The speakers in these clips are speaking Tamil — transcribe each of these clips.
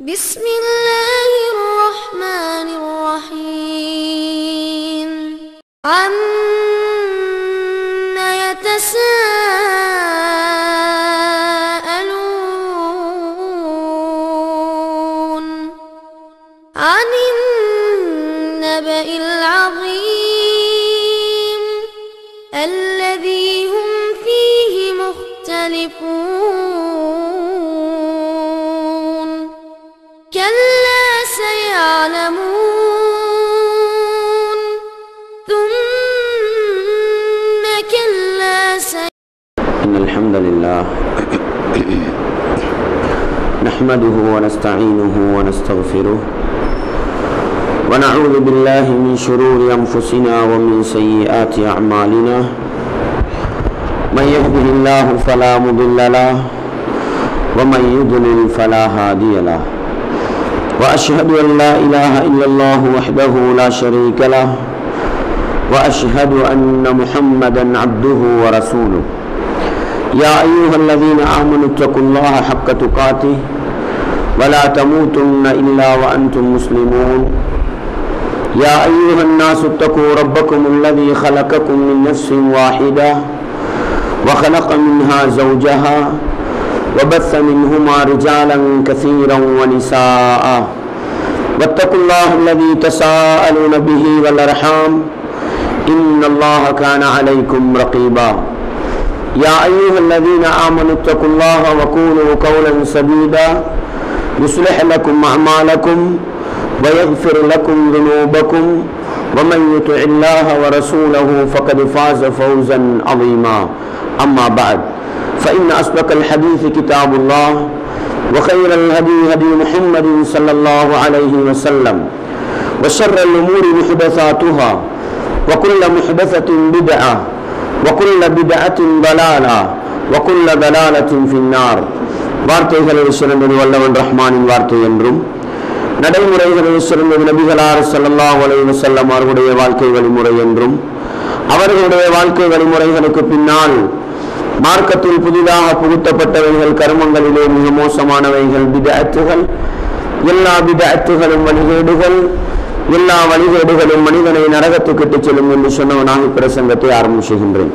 بسم الله الرحمن الرحيم عما يتساءلون عن النبأ العظيم الذي هم فيه مختلفون كلا سيعلمون ثم كلا إن الحمد لله نحمده ونستعينه ونستغفره ونعوذ بالله من شرور أنفسنا ومن سيئات أعمالنا من يهده الله فلا مضل له ومن يضلل فلا هادي له وأشهد أن لا إله إلا الله وحده لا شريك له وأشهد أن محمدا عبده ورسوله يا أيها الذين آمنوا اتقوا الله حق تقاته ولا تموتن إلا وأنتم مسلمون يا أيها الناس اتقوا ربكم الذي خلقكم من نفس واحدة وخلق منها زوجها وبث منهما رجالا كثيرا ونساء واتقوا الله الذي تساءلون به والأرحام إن الله كان عليكم رقيبا يا أيها الذين آمنوا اتقوا الله وقولوا قولا سديدا يصلح لكم أعمالكم ويغفر لكم ذنوبكم ومن يطع الله ورسوله فقد فاز فوزا عظيما أما بعد فإن أصدق الحديث كتاب الله وخير الهدي هدي محمد صلى الله عليه وسلم وشر الأمور محدثاتها وكل محدثة بدعة وكل بدعة ضلالة وكل ضلالة في النار வார்த்தைகளில் சிறந்தது வல்லவன் ரஹ்மானின் வார்த்தை என்றும் நடைமுறைகளில் சிறந்தது நபிகளார் ஸல்லல்லாஹு அலைஹி வஸல்லம் அவர்களுடைய வாழ்க்கை வழிமுறை என்றும் அவர்களுடைய வாழ்க்கை வழிமுறைகளுக்கு பின்னால் மார்க்கத்தில் புதிதாக புகுத்தப்பட்டவைகள் கர்மங்களிலே மிக மோசமானவைகள் பித்அத்துகள் எல்லா பித்அத்துகளும் வழிகேடுகள் எல்லா வழிகேடுகளும் மனிதனை நரகத்துக்கு செல்லும் என்று சொன்னவனாக பிரசங்கத்தை ஆரம்பிச்சுகின்றேன்.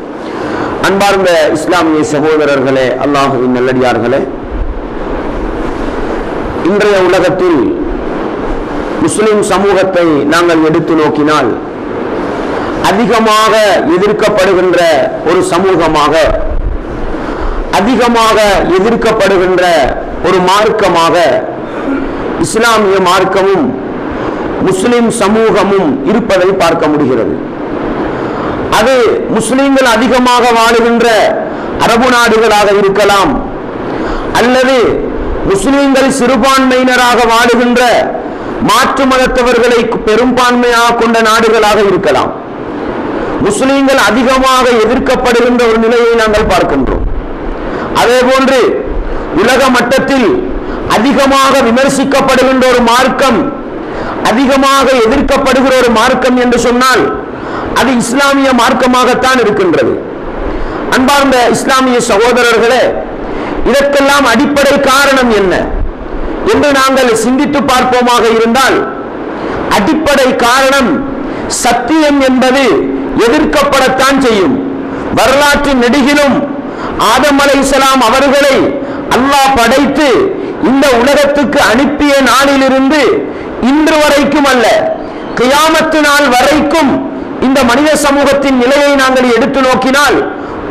அன்பார்ந்த இஸ்லாமிய சகோதரர்களே, அல்லாஹ்வின் நல்லடியார்களே, இன்றைய உலகத்தில் முஸ்லிம் சமூகத்தை நாங்கள் எடுத்து நோக்கினால் அதிகமாக எதிர்க்கப்படுகின்ற ஒரு சமூகமாக, அதிகமாக எதிர்க்கப்படுகின்ற ஒரு மார்க்கமாக இஸ்லாமிய மார்க்கமும் முஸ்லிம் சமூகமும் இருப்பதை பார்க்க முடிகிறது. அது முஸ்லிம்கள் அதிகமாக வாழுகின்ற அரபு நாடுகளாக இருக்கலாம், அல்லது முஸ்லிம்கள் சிறுபான்மையினராக வாழுகின்ற மாற்று மதத்தவர்களை பெரும்பான்மையாக கொண்ட நாடுகளாக இருக்கலாம். முஸ்லிம்கள் அதிகமாக எதிர்க்கப்படுகின்ற ஒரு நிலையை நாங்கள் பார்க்கின்றோம். அதே போன்று உலக மட்டத்தில் அதிகமாக விமர்சிக்கப்படுகின்ற ஒரு மார்க்கம், அதிகமாக எதிர்க்கப்படுகிற ஒரு மார்க்கம் என்று சொன்னால் அது இஸ்லாமிய மார்க்கமாகத்தான் இருக்கின்றது. அன்பார்ந்த இஸ்லாமிய சகோதரர்களே, இதற்கெல்லாம் அடிப்படை காரணம் என்ன என்று நாங்கள் சிந்தித்து பார்ப்போமாக இருந்தால், அடிப்படை காரணம் சத்தியம் என்பது எதிர்க்கப்படத்தான் செய்யும். வரலாற்று நெடுகிலும் ஆதம் அலைஹிஸ்ஸலாம் அவர்களை அல்லாஹ் படைத்து இந்த உலகத்துக்கு அனுப்பிய நாளிலிருந்து இன்று வரைக்கும் அல்ல, கியாமத்து நாள் வரைக்கும் இந்த மனித சமூகத்தின் நிலையை நாங்கள் எடுத்து நோக்கினால்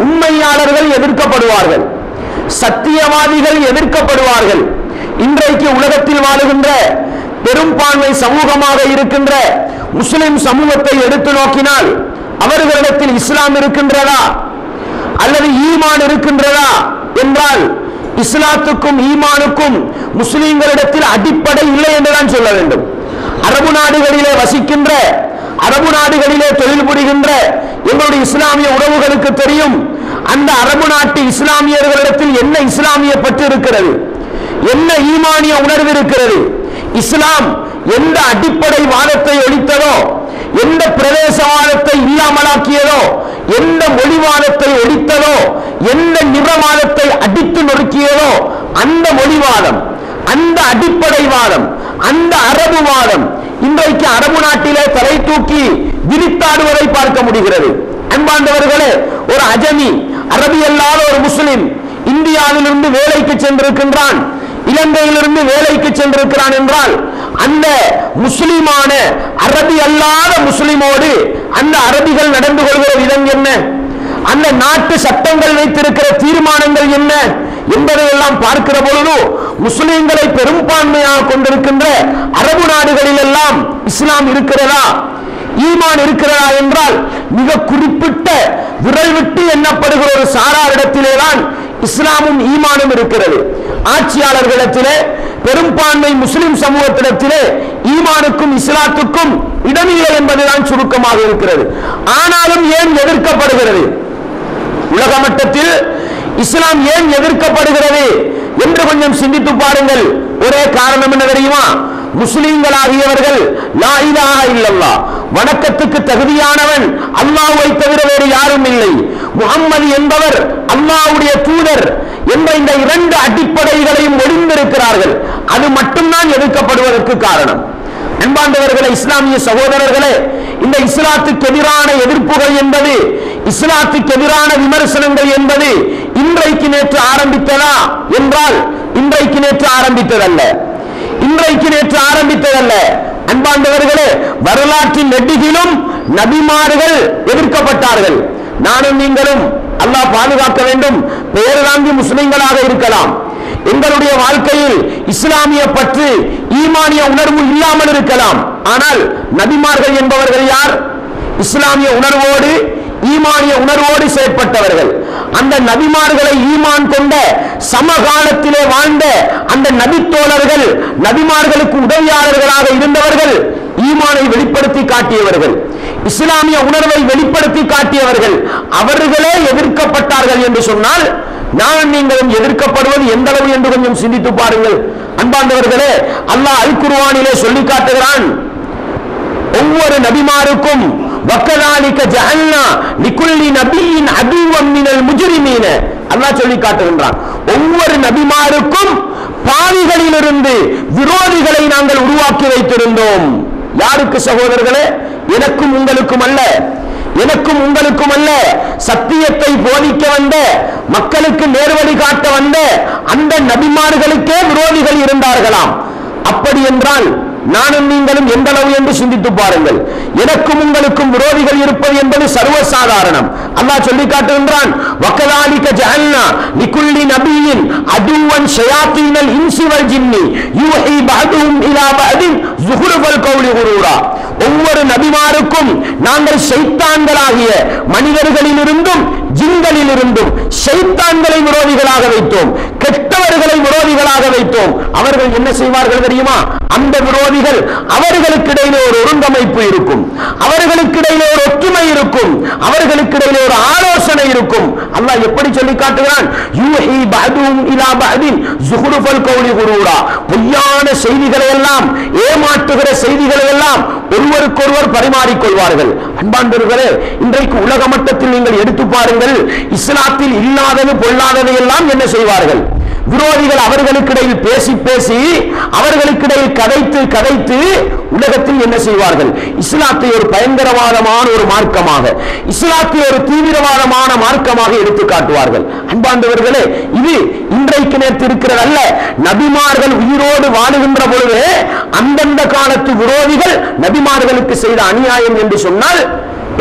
உண்மையாளர்கள் எதிர்க்கப்படுவார்கள், சத்தியவாதிகள் எதிர்க்கப்படுவார்கள். இன்றைக்கு உலகத்தில் வாழுகின்ற பெரும்பான்மை சமூகமாக இருக்கின்ற முஸ்லிம் சமூகத்தை எடுத்து நோக்கினால் அவர்களிடத்தில் இஸ்லாம் இருக்கின்றதா அல்லது ஈமான் இருக்கின்றதா என்றால் இஸ்லாத்துக்கும் ஈமானுக்கும் முஸ்லிம்களிடத்தில் அடிப்படை இல்லை என்றுதான் சொல்ல வேண்டும். அரபு நாடுகளிலே வசிக்கின்ற, அரபு நாடுகளிலே தொழில் புரிகின்ற எங்களுடைய இஸ்லாமிய உறவுகளுக்கு தெரியும், அந்த அரபு நாட்டு இஸ்லாமியர்களிடத்தில் என்ன இஸ்லாமிய பற்று இருக்கிறது, என்ன ஈமானிய உணர்வு இருக்கிறது. இஸ்லாம் எந்த அடிப்படை வாதத்தை ஒழித்ததோ, எந்த பிரதேசவாதத்தை இல்லாமலாக்கியதோ, எந்த மொழிவாதத்தை ஒழித்ததோ, எந்த நிறவாதத்தை அடித்து நொறுக்கியதோ அந்த மொழிவாதம், அந்த அடிப்படைவாதம், அந்த அரபுவாதம் இன்றைக்கு அரபு நாட்டிலே தலை தூக்கி விரித்தாடுவதை பார்க்க முடிகிறது. அன்பாண்டவர்களே, ஒரு அஜமி, அரபி அல்லாத ஒரு முஸ்லிம் இந்தியாவிலிருந்து வேலைக்கு சென்றிருக்கின்றான், இலங்கையிலிருந்து வேலைக்கு சென்றிருக்கிறான் என்றால் அந்த முஸ்லிமான அரபி அல்லாத முஸ்லிமோடு அந்த அரபிகள் நடந்து கொள்கிற விதம் என்ன, அந்த நாட்டு சட்டங்கள் வைத்திருக்கிற தீர்மானங்கள் என்ன என்பதை எல்லாம் பார்க்கிற பொழுது முஸ்லிம்களை பெரும்பான்மையாக கொண்டிருக்கின்ற அரபு நாடுகளில் எல்லாம் இஸ்லாம் இருக்கிறதா, ஈமான் இருக்கிறதா என்றால் மிக குறிப்பிட்ட விரல் விட்டு எண்ணப்படுகிற ஒரு சாராரிடத்திலேதான் இஸ்லாமும் ஈமானும் இருக்கிறது. ஆட்சியாளர்களிடத்திலே, பெரும்பான்மை முஸ்லிம் சமூகத்திடத்திலே ஈமானுக்கும் இஸ்லாத்துக்கும் இடமில்லை என்பதுதான் சுருக்கமாக இருக்கிறது. ஆனாலும் ஏன் எதிர்க்கப்படுகிறது? உலக மட்டத்தில் இஸ்லாம் ஏன் எதிர்க்கப்படுகிறது என்று கொஞ்சம் சிந்தித்து பாருங்கள். ஒரே காரணம் என்ன தெரியுமா? முஸ்லிம்களாகியவர்கள் லா இலாஹா இல்லல்லாஹ், வணக்கத்துக்கு தகுதியானவன் அல்லாஹ்வை தவிர வேறு யாரும் இல்லை, முஹம்மது என்பவர் அல்லாஹ்வுடைய தூதர் என்ற இந்த இரண்டு அடிப்படைகளையும் ஒளிந்திருக்கிறார்கள். அது மட்டும்தான் எதிர்க்கப்படுவதற்கு காரணம். அன்பாண்டவர்களே, இஸ்லாமிய சகோதரர்களே, இந்த இஸ்லாத்துக்கு எதிரான எதிர்ப்புகள் என்பது, இஸ்லாத்துக்கு எதிரான விமர்சனங்கள் என்பது இன்றைக்கு நேற்று ஆரம்பித்ததா என்றால் இன்றைக்கு நேற்று ஆரம்பித்ததல்ல, இன்றைக்கு நேற்று ஆரம்பித்ததல்ல. அன்பாண்டவர்களே, வரலாற்றின் நெடுகிலும் நபிமார்கள் எதிர்க்கப்பட்டார்கள். நானும் நீங்களும் அல்லாஹ் பாதுகாக்க வேண்டும், பெயர் தாங்கி முஸ்லிம்களாக இருக்கலாம், எங்களுடைய வாழ்க்கையில் இஸ்லாமிய பற்று, ஈமானிய உணர்வு இல்லாமல் இருக்கலாம். ஆனால் நபிமார்கள் என்பவர்கள் யார்? இஸ்லாமிய உணர்வோடு, ஈமானிய உணர்வோடு செயற்பட்டவர்கள். அந்த நபிமார்களை ஈமான் கொண்ட சமகாலத்திலே வாழ்ந்த அந்த நபித்தோழர்கள், நபிமார்களுக்கு உதவியாளர்களாக இருந்தவர்கள், ஈமானை வெளிப்படுத்தி காட்டியவர்கள், இஸ்லாமிய உணர்வை வெளிப்படுத்தி காட்டியவர்கள், அவர்களே எதிர்க்கப்பட்டார்கள் என்று சொன்னால் நான் நீங்களும் எதிர்க்கப்படுவது எந்த அளவு என்று கொஞ்சம் சிந்தித்து பாருங்கள். அன்பார்ந்தவர்களே, அல்லாஹ் அல் குர்ஆனிலே சொல்லி காட்டுகிறான், ஒவ்வொரு நபிமாருக்கும் வக்கதாலிக ஜஅல்னா லிகுல்லி நபியின் அதுவம் மினல் முஜ்ரிமீன, அல்லாஹ் சொல்லி காட்டுகின்றான், ஒவ்வொரு நபிமாருக்கும் பாவிகளிலிருந்து விரோதிகளை நாங்கள் உருவாக்கி வைத்திருந்தோம். யாருக்கு சகோதரர்களே? எனக்கும் உங்களுக்கும் அல்ல, எனக்கும் உங்களுக்கும் அல்ல, சத்தியத்தை போதிக்க வந்த, மக்களுக்கு நேர்வழி காட்ட வந்த அந்த நபிமார்களுக்கே விரோதிகள் இருந்தார்களாம். அப்படி என்றால் நானும் நீங்களும் எந்த அளவு என்று சிந்தித்து பாருங்கள். எனக்கும் உங்களுக்கும் விரோதிகள் இருப்பது என்பது சர்வசாதாரணம். அல்லாஹ் சொல்லி காட்டுகின்றான், வக்கதாலிக ஜஅல்னா லிகுல்லி நபியின் அதுவன் ஷயாத்தீனல் இன்சி வல் ஜின்னி யூஹி பஅதுஹும் இலா பஅதின் ஸுஹ்ருஃபல் கௌலி குரூரா. ஒவ்வொரு நபிமாருக்கும் நாங்கள் ஷைத்தான்களாகிய மனிதர்களிலிருந்தும் ஜின்களிலிருந்தும் ஷைத்தான்களை விரோதிகளாக வைத்தோம், கெட்டவர்களை விரோதிகளாக வைத்தோம். அவர்கள் என்ன செய்வார்கள் தெரியுமா? அந்த விரோதிகள், அவர்களுக்கு இடையிலே ஒரு ஒருங்கமைப்பு இருக்கும், அவர்களுக்கு இடையிலே ஒரு ஒற்றுமை இருக்கும், அவர்களுக்கு இடையிலே ஒரு ஆலோசனை இருக்கும். அல்லாஹ் எப்படி சொல்லி காட்டுகிறான்? யூஹி பஅதுஹும் இலா பஅதின் ஸுஹ்ருஃபல் கௌலி குரூரா. பொய்யான செய்திகளை எல்லாம், ஏமாற்றுகிற செய்திகளை எல்லாம் ஒருவருக்கொருவர் பரிமாறிக்கொள்வார்கள். அன்பாண்டவர்களே, இன்றைக்கு உலக மட்டத்தில் நீங்கள் எடுத்து பாருங்கள், இஸ்லாத்தில் இல்லாதது பொல்லாததை எல்லாம் என்ன செய்வார்கள்? விரோதிகள் அவர்களுக்கிடையில் பேசி பேசி, அவர்களுக்கிடையில் கதைத்து கதைத்து உலகத்தில் என்ன செய்வார்கள்? இஸ்லாத்தை ஒரு பயங்கரவாதமான ஒரு மார்க்கமாக, இஸ்லாத்தை ஒரு தீவிரவாதமான மார்க்கமாக எடுத்து காட்டுவார்கள். அன்பாண்டவர்களே, இது இன்றைக்கு நேற்று இருக்கிறதல்ல. நபிமார்கள் உயிரோடு வாழுகின்ற பொழுது அந்தந்த காலத்து விரோதிகள் நபிமார்களுக்கு செய்த அநியாயம் என்று சொன்னால்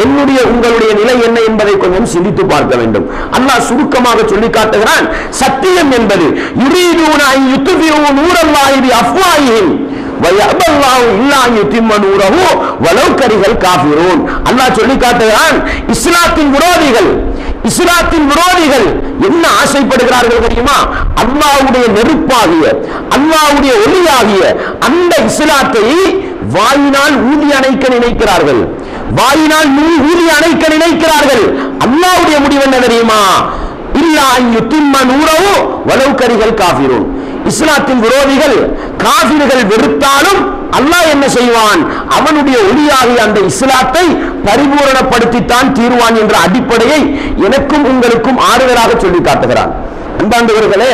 என்னுடைய உங்களுடைய நிலை என்ன என்பதை கொஞ்சம் சிந்தித்து பார்க்க வேண்டும். அல்லாஹ் சுருக்கமாக சொல்லி காட்டுகிறான், சத்தியம் என்பது யுரீதுன அன் யுத்ஃபிஉ நூரல்லாஹி பிஅஃவாஹிஹிம் வயஅபல்லாஹு இல்லா அன் யுத்திம்ம நூரஹு வலவ் கரிஹல் காஃபிரூன். அல்லாஹ் சொல்லி காட்டுகிறான், இஸ்லாத்தின் விரோதிகள், இஸ்லாத்தின் விரோதிகள் என்ன ஆசைப்படுகிறார்கள் தெரியுமா? அல்லாஹ்வுடைய நெருப்பாகிய, அல்லாஹ்வுடைய ஒளியாகிய அந்த இஸ்லாத்தை வாயினால் ஊதி அணைக்க நினைக்கிறார்கள், வாயினால் ஊதி அணைக்க நினைக்கிறார்கள். அல்லாஹ்வுடைய முடிவு என்ன தெரியுமா? இல்லா அன் யுத்திம்ம நூரஹு வலவ் கரிஹல் காஃபிரூன். இஸ்லாத்தின் விரோதிகள், காஃபிர்கள் வெறுத்தாலும் அல்லாஹ் என்ன செய்வான்? அவனுடைய ஒளியாகிய அந்த இஸ்லாத்தை பரிபூரணப்படுத்தித்தான் தீர்வான் என்ற அடிப்படையை எனக்கும் உங்களுக்கும் ஆறுதலாக சொல்லி காட்டுகிறான். அன்பாண்டவர்களே,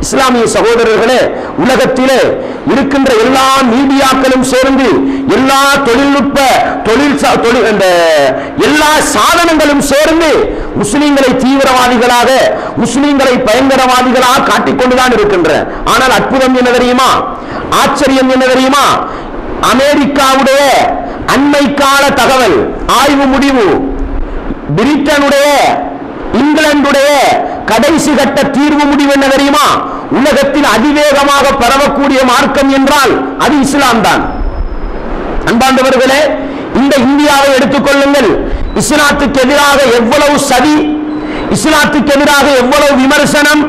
இஸ்லாமிய சகோதரர்களே, உலகத்திலே இருக்கின்ற எல்லா மீடியாக்களும் சேர்ந்து எல்லா தொழில்நுட்ப எல்லா சாதனங்களும் சேர்ந்து முஸ்லிம்களை தீவிரவாதிகளாக, முஸ்லிம்களை பயங்கரவாதிகளாக காட்டிக்கொண்டுதான் இருக்கின்றன. ஆனால் அற்புதம் என்ன தெரியுமா, ஆச்சரியம் என்ன தெரியுமா, அமெரிக்காவுடைய அண்மை கால தகவல் ஆய்வு முடிவு, பிரிட்டனுடைய, இங்கிலாந்துடைய கடைசி கட்ட தீர்வு முடிவு என்ன தெரியுமா, உலகத்தில் அதிவேகமாக பரவக்கூடிய மார்க்கம் என்றால் அது இஸ்லாம் தான். அன்பாண்டவர்களே, இந்த இந்தியாவை எடுத்துக்கொள்ளுங்கள். இஸ்லாத்துக்கு எதிராக எவ்வளவு சதி, இஸ்லாத்துக்கு எதிராக எவ்வளவு விமர்சனம்,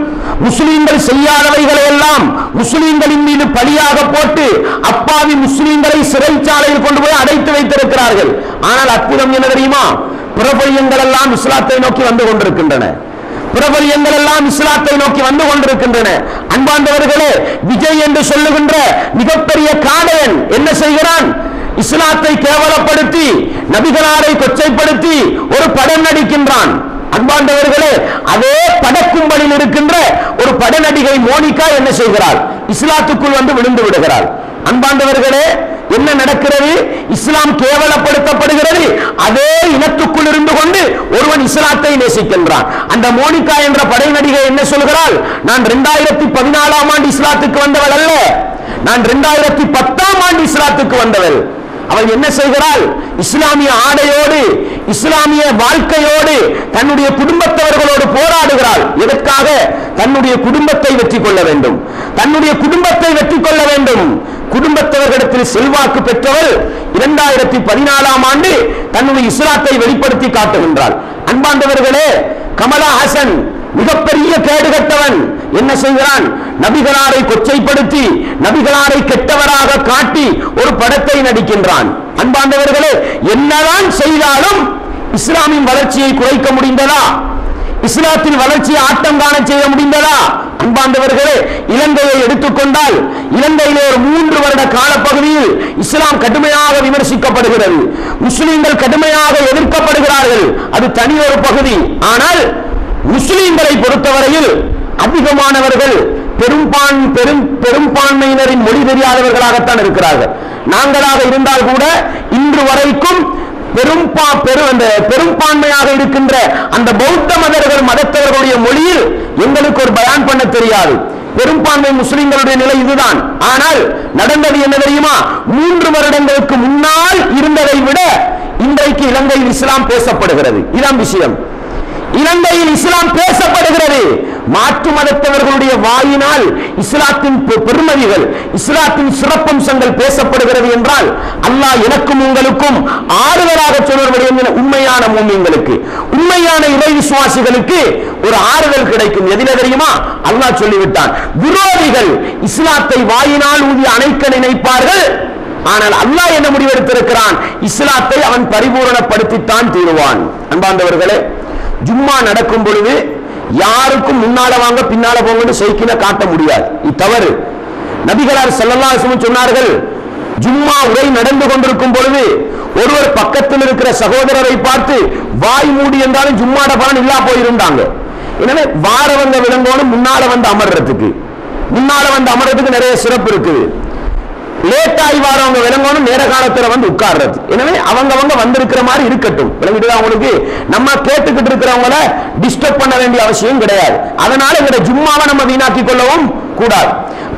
முஸ்லிம்கள் செய்யாதவைகளை எல்லாம் முஸ்லிம்களின் மீது பழியாக போட்டு அப்பாவி முஸ்லிம்களை சிறைச்சாலையில் கொண்டு போய் அடைத்து வைத்திருக்கிறார்கள். ஆனால் அற்புதம் என்ன தெரியுமா, பிரபல்யங்கள் எல்லாம் இஸ்லாத்தை நோக்கி வந்து கொண்டிருக்கின்றன. பிரபல்யங்கள் எல்லாம் இஸ்லாத்தை நோக்கி வந்து கொண்டிருக்கின்றன. அன்பாண்டவர்களே, விஜய் என்று சொல்லுகின்ற மிகப்பெரிய காடையன் என்ன செய்கிறான், இஸ்லாத்தை கேவலப்படுத்தி நபிகளாரை கொச்சைப்படுத்தி ஒரு படம் நடிக்கின்றான். அன்பாண்டவர்களே, அதே படக்கும்பலில் இருக்கின்ற ஒரு பட நடிகை மோனிகா என்ன செய்கிறாள், இஸ்லாத்துக்குள் வந்து விழுந்து விடுகிறாள். அன்பாண்டவர்களே, என்ன நடக்கிறது, இஸ்லாம் கேவலப்படுத்தப்படுகிறது. அதே இனத்துக்குள் இருந்து கொண்டு ஒருவன் இஸ்லாத்தை நேசிக்கின்றான். அந்த மோனிகா என்ற படை நடிகை என்ன சொல்கிறாள், நான் 2014ஆம் ஆண்டு இஸ்லாத்துக்கு வந்தவள் அல்ல, நான் 2010ஆம் ஆண்டு இஸ்லாத்துக்கு வந்தவள். அவள் என்ன செய்கிறாள், இஸ்லாமிய ஆடையோடு, இஸ்லாமிய வாழ்க்கையோடு தன்னுடைய குடும்பத்தவர்களோடு போராடுகிறாள். எதற்காக, தன்னுடைய குடும்பத்தை வெற்றி கொள்ள வேண்டும், தன்னுடைய குடும்பத்தை வெற்றி கொள்ள வேண்டும். குடும்பத்தவர்களிடத்தில் செல்வாக்கு பெற்றவள் 2014ஆம் ஆண்டு தன்னுடைய இஸ்லாத்தை வெளிப்படுத்தி காட்டுகின்றாள். அன்பாண்டவர்களே, கமலா ஹாசன் மிகப்பெரிய கேடுகட்டவன் என்ன செய்கிறான், நபிகளாரை கொச்சைப்படுத்தி நபிகளாரை கெட்டவராக காட்டி ஒரு படத்தை நடிக்கின்றான். அன்பாண்டவர்களே, என்னதான் செய்தாலும் இஸ்லாமின் வளர்ச்சியை குறைக்க முடிந்ததா, இஸ்லாத்தின் வளர்ச்சியை ஆட்டம் காண செய்ய முடிந்ததா? அன்பாண்டவர்களே, இலங்கையை எடுத்துக்கொண்டால் இலங்கையிலே ஒரு 3 வருட காலப்பகுதியில் இஸ்லாம் கடுமையாக விமர்சிக்கப்படுகிறது, முஸ்லிம்கள் கடுமையாக எதிர்க்கப்படுகிறார்கள். அது தனி ஒரு பகுதி. ஆனால் முஸ்லிம்களை பொறுத்தவரையில் அதிகமானவர்கள் பெரும்பான்மையினரின் மொழி தெரியாதவர்களாகத்தான் இருக்கிறார்கள். நாங்களாக இருந்தால் கூட இன்று வரைக்கும் பெரும்பான்மையாக இருக்கின்ற அந்த பௌத்த மதத்தவர்களுடைய மொழியில் எங்களுக்கு ஒரு பயான் பண்ண தெரியாது. பெரும்பான்மை முஸ்லிம்களுடைய நிலை இதுதான். ஆனால் நடந்தது என்ன தெரியுமா, 3 வருடங்களுக்கு முன்னால் இருந்ததை விட இன்றைக்கு இலங்கையில் இஸ்லாம் பேசப்படுகிறது. இதான் விஷயம். இலங்கையில் இஸ்லாம் பேசப்படுகிறது. மாற்று மதத்தவர்களுடைய வாயினால் இஸ்லாத்தின் பெருமதிகள், இஸ்லாத்தின் சிறப்பம்சங்கள் பேசப்படுகிறது என்றால் அல்லாஹ் எனக்கும் உங்களுக்கும் ஆறுதலாக சொல்வதை உண்மையான மூமின்களுக்கு, உண்மையான இறை விசுவாசிகளுக்கு ஒரு ஆறுதல் கிடைக்கும். எதில தெரியுமா, அல்லாஹ் சொல்லிவிட்டான், விரோதிகள் இஸ்லாத்தை வாயினால் ஊதி அணைக்க நினைப்பார்கள், ஆனால் அல்லாஹ் என்ன முடிவெடுத்திருக்கிறான், இஸ்லாத்தை அவன் பரிபூரணப்படுத்தித்தான் தீருவான். அன்பார்ந்தவர்களே, ஜும்மா நடக்கும் பொழுது யாருக்கும் முன்னால வாங்க பின்னால போங்கன்னு சைக்கிள காட்ட முடியாது. இது தவறு. நபிகளார் ஸல்லல்லாஹு அலைஹி வஸல்லம் சொன்னார்கள், ஜும்மா உரை நடந்து கொண்டிருக்கும் பொழுது ஒருவர் பக்கத்தில் இருக்கிற சகோதரரை பார்த்து வாய் மூடி என்றாலும் ஜும்மாட பலன் இல்லா போயிருந்தாங்க. எனவே வாரவங்க விளங்கோனும் முன்னால வந்து அமர்றதுக்கு நிறைய சிறப்பு இருக்குது. லேட்டாகி வாரவங்க விளங்கணும் நேர காலத்துல வந்து உட்கார்றது. எனவே அவங்க வந்திருக்கிற மாதிரி இருக்கட்டும். விளங்கிட்டு அவங்களுக்கு நம்ம கேட்டுக்கிட்டு இருக்கிறவங்கள டிஸ்டர்ப் பண்ண வேண்டிய அவசியம் கிடையாது. அதனால இந்த ஜும்மாவை நம்ம வீணாக்கி கொள்ளவும் கூடாது.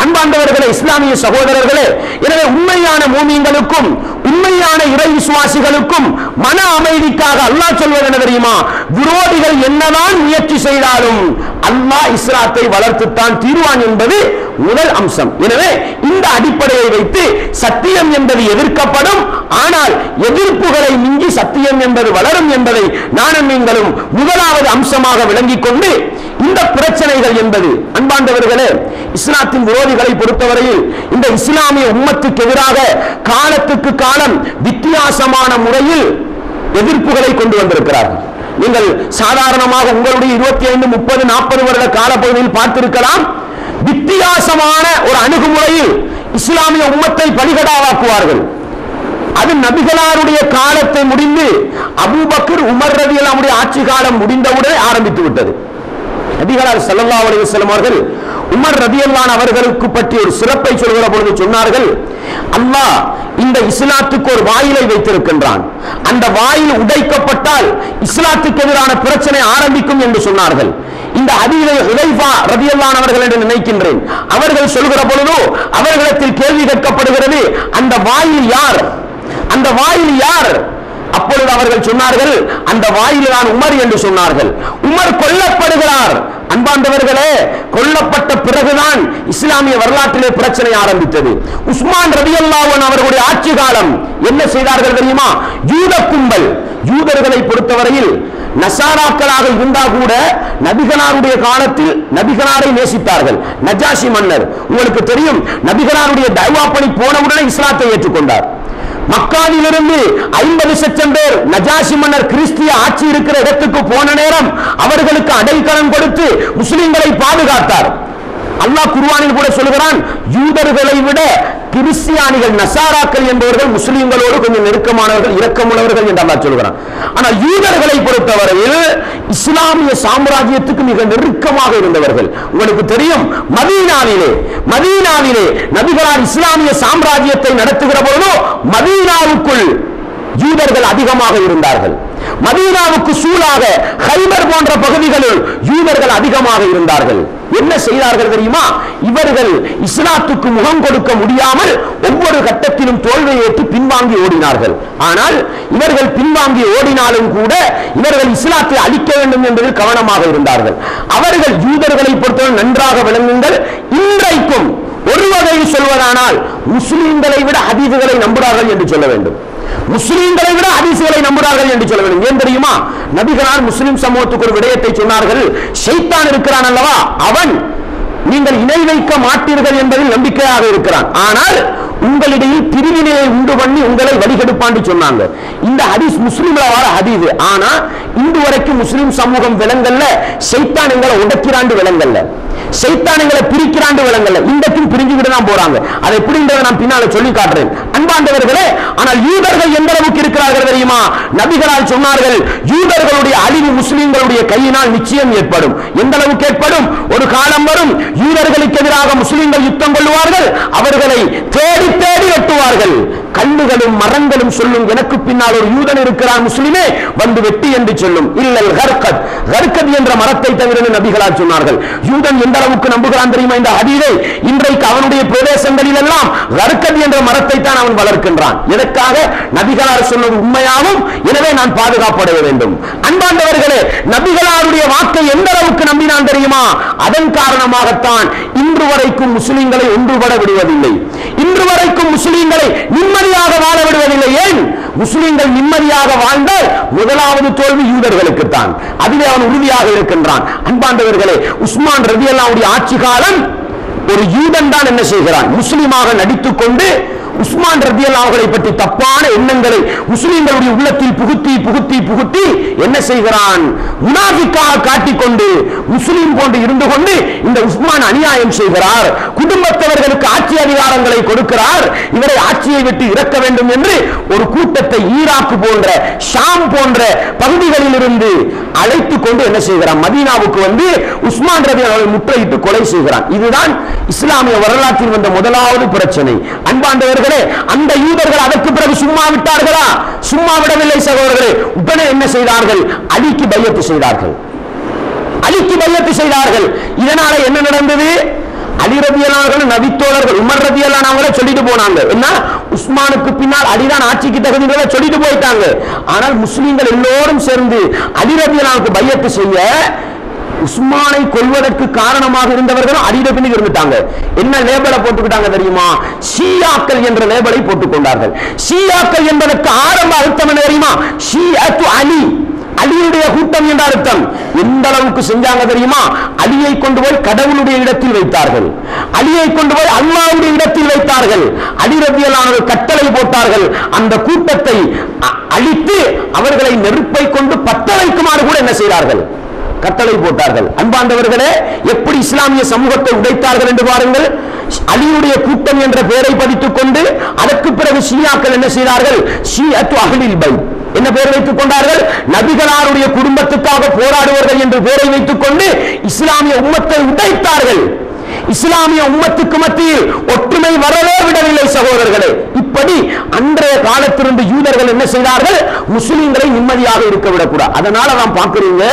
அன்பாண்டவர்களே, இஸ்லாமிய சகோதரர்களே, எனவே உண்மையான மூமின்களுக்கும் உண்மையான இறை விசுவாசிகளுக்கும் மன அமைதிக்காக அல்லாஹ் சொல்வது என்ன தெரியுமா, விரோதிகள் என்னதான் முயற்சி செய்தாலும் அல்லாஹ் இஸ்லாத்தை வளர்த்துத்தான் தீர்வான் என்பது முதல் அம்சம். எனவே இந்த அடிப்படையை வைத்து சத்தியம் என்பது எதிர்க்கப்படும், ஆனால் எதிர்ப்புகளை மிஞ்சி சத்தியம் என்பது வளரும் என்பதை நானும் நீங்களும் முதலாவது அம்சமாக விளங்கிக் கொண்டு இந்த பிரச்சனைகள் என்பது, அன்பாண்டவர்களே, இஸ்லாத்தின் விரோதிகளை பொறுத்தவரையில் இந்த இஸ்லாமிய உம்மத்துக்கு எதிராக காலத்துக்கு காலம் வித்தியாசமான முறையில் எதிர்ப்புகளை கொண்டு வந்திருக்கிறார்கள். நீங்கள் சாதாரணமாக உங்களுடைய 25, 30, 40 வருட காலப்பகுதியில் பார்த்திருக்கலாம். வித்தியாசமான ஒரு அணுகுமுறையில் இஸ்லாமிய உம்மத்தை பலிகடாவாக்குவார்கள். அது நபிகளாருடைய காலத்தை முடிந்து அபூபக்கர், உமர் ரலியல்லாஹு அன்ஹுடைய ஆட்சி காலம் முடிந்தவுடன் ஆரம்பித்து விட்டது. நபிகளார் ஸல்லல்லாஹு அலைஹி வஸல்லம் அவர்கள் உமர் ரலியல்லாஹு அவர்களுக்கு பற்றி ஒரு சிறப்பை சொல்கிற பொழுது சொன்னார்கள், அல்லாஹ் இந்த இஸ்லாத்துக்கு ஒரு வாயிலை வைத்திருக்கின்றான், அந்த வாயில் உடைக்கப்பட்டால் இஸ்லாத்துக்கு எதிரான பிரச்சனை ஆரம்பிக்கும் என்று சொன்னார்கள். இந்த ஹதீஸை ஹுதைஃபா ரலியல்லாஹு அவர்கள் என்று நினைக்கின்றேன். அவர்கள் சொல்கிற பொழுது அவர்களிடத்தில் கேள்வி கேட்கப்படுகிறது, அந்த வாயில் யார், அந்த வாயில் யார்? அப்பொழுது அவர்கள் சொன்னார்கள், அந்த வாயில் தான் உமர் என்று சொன்னார்கள். உமர் கொல்லப்படுகிறார். அன்பார்ந்தவர்களே, கொல்லப்பட்ட பிறகுதான் இஸ்லாமிய வரலாற்றிலே பிரச்சனை ஆரம்பித்தது. உஸ்மான் ரலியல்லாஹு அன்ஹு அவர்களுடைய ஆட்சி காலம் என்ன செய்தார்கள் தெரியுமா? யூத கும்பல், யூதர்களை பொறுத்தவரையில் நசாராக்களாக இருந்தா கூட நபிகளாருடைய காலத்தில் நபிகளாரை நேசித்தார்கள். நஜாஷி மன்னர் உங்களுக்கு தெரியும், நபிகளாருடைய தஅவா பணி போனவுடனே இஸ்லாத்தை ஏற்றுக்கொண்டார். மக்காவிலிருந்து 50 லட்சம் பேர் நஜாஷி மன்னர் கிறிஸ்திய ஆட்சி இருக்கிற இடத்துக்கு போன நேரம் அவர்களுக்கு அடைக்கலம் கொடுத்து முஸ்லிம்களை பாதுகாத்தார். அல்லாஹ் குர்ஆனில் கூட சொல்கிறான், யூதர்களை விட கிறிஸ்தியானிகள் நசாராக்கள் என்பவர்கள் முஸ்லிம்களோடு கொஞ்சம் நெருக்கமானவர்கள், இரக்கமுள்ளவர்கள் என்று அல்லாஹ் சொல்கிறான். ஆனால் யூதர்களை பொறுத்தவரையில் இஸ்லாமிய சாம்ராஜ்யத்துக்கு மிக நெருக்கமாக இருந்தவர்கள். உங்களுக்கு தெரியும், மதீனாவிலே நபிகளார் இஸ்லாமிய சாம்ராஜ்யத்தை நடத்துகிற பொழுது மதீனாவுக்குள் யூதர்கள் அதிகமாக இருந்தார்கள். மதீனாவுக்கு சூழாக ஹைபர் போன்ற பகுதிகளில் யூதர்கள் அதிகமாக இருந்தார்கள். என்ன செய்தார்கள் தெரியுமா? இவர்கள் இஸ்லாத்துக்கு முகம் கொடுக்க முடியாமல் ஒவ்வொரு கட்டத்திலும் தோல்வியை ஏற்று பின்வாங்கி ஓடினார்கள். ஆனால் இவர்கள் பின்வாங்கி ஓடினாலும் கூட இவர்கள் இஸ்லாத்தை அழிக்க வேண்டும் என்பதில் கவனமாக இருந்தார்கள். அவர்கள் யூதர்களை பொறுத்தவரை நன்றாக விளங்குங்கள், இன்றைக்கும் ஒரு வகையில் சொல்வதானால் முஸ்லிம்களை விட ஹதீஸ்களை நம்புகிறார்கள் என்று சொல்ல வேண்டும். முஸ்லிம்களை விட ஹதீஸ்களை நம்புகிறார்கள் என்று சொல்ல வேண்டும். ஏன் தெரியுமா? நபிகளார் முஸ்லிம் சமூகத்துக்கு ஒரு விடயத்தை சொன்னார்கள், ஷைத்தான் இருக்கிறான் அல்லவா, அவன் நீங்கள் இணை வைக்க மாட்டீர்கள் என்பதில் நம்பிக்கையாக இருக்கிறான், ஆனால் உங்களிடையே பிரிவினையை உண்டு பண்ணி உங்களை வழிகெடுப்பான்னு சொன்னாங்க. இந்த ஹதீஸ் முஸ்லிம்ல வர ஹதீஸ். ஆனா இன்று வரைக்கும் முஸ்லிம் சமூகம் விளங்கல்ல, ஷைத்தான் எங்களை உடைக்கிறாண்டு விளங்கல்ல, ஷைத்தான் எங்களை பிரிக்கிறாண்டு விளங்கல்ல, இன்றைக்கும் பிரிஞ்சுக்கிட்டு தான் போறாங்க. அதை எப்படின்றத நான் பின்னால சொல்லி காட்டுறேன். அன்பாண்டவர்களே, ஆனால் யூதர்கள் எந்த அளவுக்கு இருக்கிறார்கள் தெரியுமா? நபிகளால் சொன்னார்கள், யூதர்களுடைய அழிவு முஸ்லிம்களுடைய கையினால் நிச்சயம் ஏற்படும். எந்த அளவுக்கு ஏற்படும்? ஒரு காலம் வரும், யூதர்களுக்கு எதிராக முஸ்லிம்கள் யுத்தம் கொள்வார்கள், அவர்களை தேடி தேடி வெட்டுவார்கள். கல்லுகளும் மரங்களும் சொல்லும், எனக்கு பின்னால் ஒரு யூதன் இருக்கிறான் முஸ்லிமே, வந்து வெட்டி என்று சொல்லும். இல்லல் கர்கத், கர்கத் என்ற மரத்தை தவிர நபிகளால் சொன்னார்கள். யூதன் எந்த அளவுக்கு நம்புகிறான் தெரியுமா இந்த ஹதீஸை? இன்றைக்கு அவனுடைய பிரதேசங்களில் எல்லாம் கர்கத் என்ற மரத்தை தான் அவன் வளர்க்கின்றான். எதற்காக? நபிகளார் சொன்னது உண்மையாகும், எனவே நான் பாதுகாப்படைய வேண்டும். அன்பாண்டவர்களே, நபிகளாருடைய வாக்கை எந்த அளவுக்கு நம்பினான் தெரியுமா? அதன் காரணமாகத்தான் இன்று வரைக்கும் முஸ்லிம்களை ஒன்றுபட விடுவதில்லை, இன்று வரைக்கும் முஸ்லிம்களை நிம்மதியாக வாழ விடுவதில்லை. ஏன்? முஸ்லிம்கள் நிம்மதியாக வாழ்ந்தால் முதலாவது தோல்வி யூதர்களுக்கு தான், அதிலே அவன் உறுதியாக இருக்கின்றான். அன்பாண்டவர்களே, உஸ்மான் ரலியல்லாஹு அன்ஹு ஆட்சி காலம் ஒரு யூதன் தான் என்ன செய்கிறான்? முஸ்லிமாக நடித்துக் கொண்டு உஸ்மான் ரலியல்லாஹு அன்ஹு பற்றி தப்பான எண்ணங்களை முஸ்லிம்களுடைய உள்ளத்தில் புகுத்தி புகுத்தி புகுத்தி என்ன செய்கிறான்? முனாஃபிக்காக காட்டிக்கொண்டு முஸ்லிம் போன்று இருந்து கொண்டு இந்த உஸ்மான் அநியாயம் செய்கிறார், குடும்பத்தவர்களுக்கு ஆட்சி அதிகாரங்களை கொடுக்கிறார், இவரை ஆட்சியை விட்டு இறக்க வேண்டும் என்று ஒரு கூட்டத்தை ஈராக் போன்ற ஷாம் போன்ற பகுதிகளில் இருந்து அழைத்துக் கொண்டு என்ன செய்கிறான்? மதீனாவுக்கு வந்து உஸ்மான் ரலியல்லாஹு அன்ஹு முற்றையிட்டு கொலை செய்கிறான். இதுதான் இஸ்லாமிய வரலாற்றில் வந்த முதலாவது பிரச்சனை. அன்பாண்டவர்கள், அந்த யூதர்கள் அதற்கு பிறகு சும்மா விட்டார்களா? சும்மா விடவில்லை சகோதரர்களே. உடனே என்ன செய்தார்கள்? அலிக்கு பையத்து செய்தார்கள், அலிக்கு பையத்து செய்தார்கள். இதனால என்ன நடந்தது? அலி ரலியல்லாஹு அன்ஹு நபித்தோழர்கள் உமர் ரலியல்லாஹு அன்ஹு சொல்லிட்டு போனாங்க, என்ன உஸ்மானுக்கு பின்னால் அலிதான் ஆட்சிக்கு தகுதிகளை சொல்லிட்டு போயிட்டாங்க. ஆனால் முஸ்லிம்கள் எல்லோரும் சேர்ந்து அலி ரலியல்லாஹு அன்ஹுக்கு பையத்து செய்ய உஸ்மானை கொல்வதற்கு காரணமாக இருந்தவர்களும் அடியிட பின்னுக்கு இருந்துட்டாங்க. என்ன லேபலை போட்டுக்கிட்டாங்க தெரியுமா? ஷியாக்கள் என்ற லேபலை போட்டுக் கொண்டார்கள். ஷியாக்கள் என்பதற்கு ஆரம்ப அர்த்தம் என்ன தெரியுமா? ஷியத்து அலி, அலியுடைய கூட்டம் என்ற அர்த்தம். எந்த அளவுக்கு செஞ்சாங்க தெரியுமா? அலியை கொண்டு போய் கடவுளுடைய இடத்தில் வைத்தார்கள், அலியை கொண்டு போய் அல்லாஹ்வுடைய இடத்தில் வைத்தார்கள். அலி ரலியல்லாஹு அன்ஹு கட்டளை போட்டார்கள், அந்த கூட்டத்தை அழித்து அவர்களை நெருப்பை கொண்டு பத்த வைக்குமாறு கூட என்ன செய்தார்கள்? கட்டளை போட்டார்கள். அன்பாண்டவர்களே, எப்படி இஸ்லாமிய சமூகத்தை உடைத்தார்கள் என்று பாருங்கள். அலியுடைய கூட்டம் என்ற பெயரை பதித்துக் கொண்டு அதற்கு பிறகு ஷியாக்கள் என்ன செய்தார்கள்? ஷியத்து அஹ்லில் பைத் என்ன பெயர் வைத்துக் கொண்டார்கள்? நபிகளாருடைய குடும்பத்துக்காக போராடுவார்கள் என்று பெயரை வைத்துக் கொண்டு இஸ்லாமிய உம்மத்தை உடைத்தார்கள். இஸ்லாமிய உம்மத்துக்கு மத்தியில் ஒற்றுமை வரவே விடவில்லை சகோதரர்களே. இப்படி அன்றைய காலத்திலிருந்து யூதர்கள் என்ன செய்தார்கள்? முஸ்லிம்களை நிம்மதியாக இருக்க விடக்கூடாது. அதனால நாம் பார்க்கிறீங்க,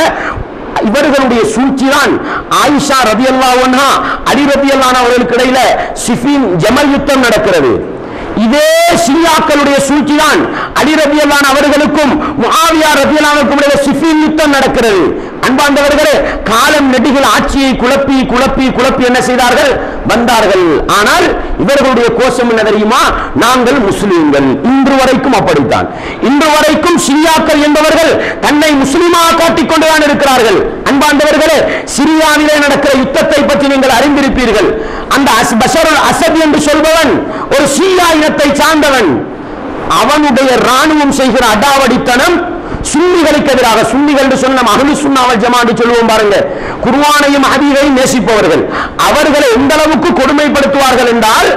இவர்களுடைய சூழ்ச்சி தான் ஆயிஷா ரலியல்லாஹு அன்ஹா அலி ரலியல்லாஹு அன்ஹு அவர்களுக்கு இடையில சிஃபின் ஜமல் யுத்தம் நடக்கிறது. இதே ஷியாக்களுடைய சூழ்ச்சி தான் அலி ரலியல்லாஹு அன்ஹு அவர்களுக்கும் முஆவியா ரலியல்லாஹு அன்ஹுக்கும் இடையில சிஃபின் யுத்தம் நடக்கிறது. அன்பார்ந்தவர்களே, காலம் நெடுகில் ஆட்சியை குழப்பி குழப்பி குழப்பி என்ன செய்தார்கள்? வந்தார்கள். ஆனால் இவர்களுடைய கோஷம் என்ன தெரியுமா? நாங்கள் முஸ்லிம்கள். இன்று வரைக்கும் அப்படித்தான். இன்று வரைக்கும் ஷியாக்கள் என்பவர்கள் தன்னை முஸ்லிமாக காட்டிக் கொண்டுதான் இருக்கிறார்கள். அன்பார்ந்தவர்களே, சிரியாவிலே நடக்கிற யுத்தத்தை பற்றி நீங்கள் அறிந்திருப்பீர்கள். அந்த பஷருல் அசத் என்று சொல்பவன் ஒரு ஷியா இனத்தை சார்ந்தவன். அவனுடைய ராணுவம் செய்கிற அடாவடித்தனம் சுன்னிகளுக்கு எதிராக, சுன்னிகள் என்று சொன்ன அஹ்லு சுன்னா வல் ஜமாஅத் என்று சொல்லுவோம் பாருங்க, குர்ஆனையும் ஹதீஸையும் நேசிப்பவர்கள், அவர்களை எந்த அளவுக்கு கொடுமைப்படுத்துவார்கள் என்றால்,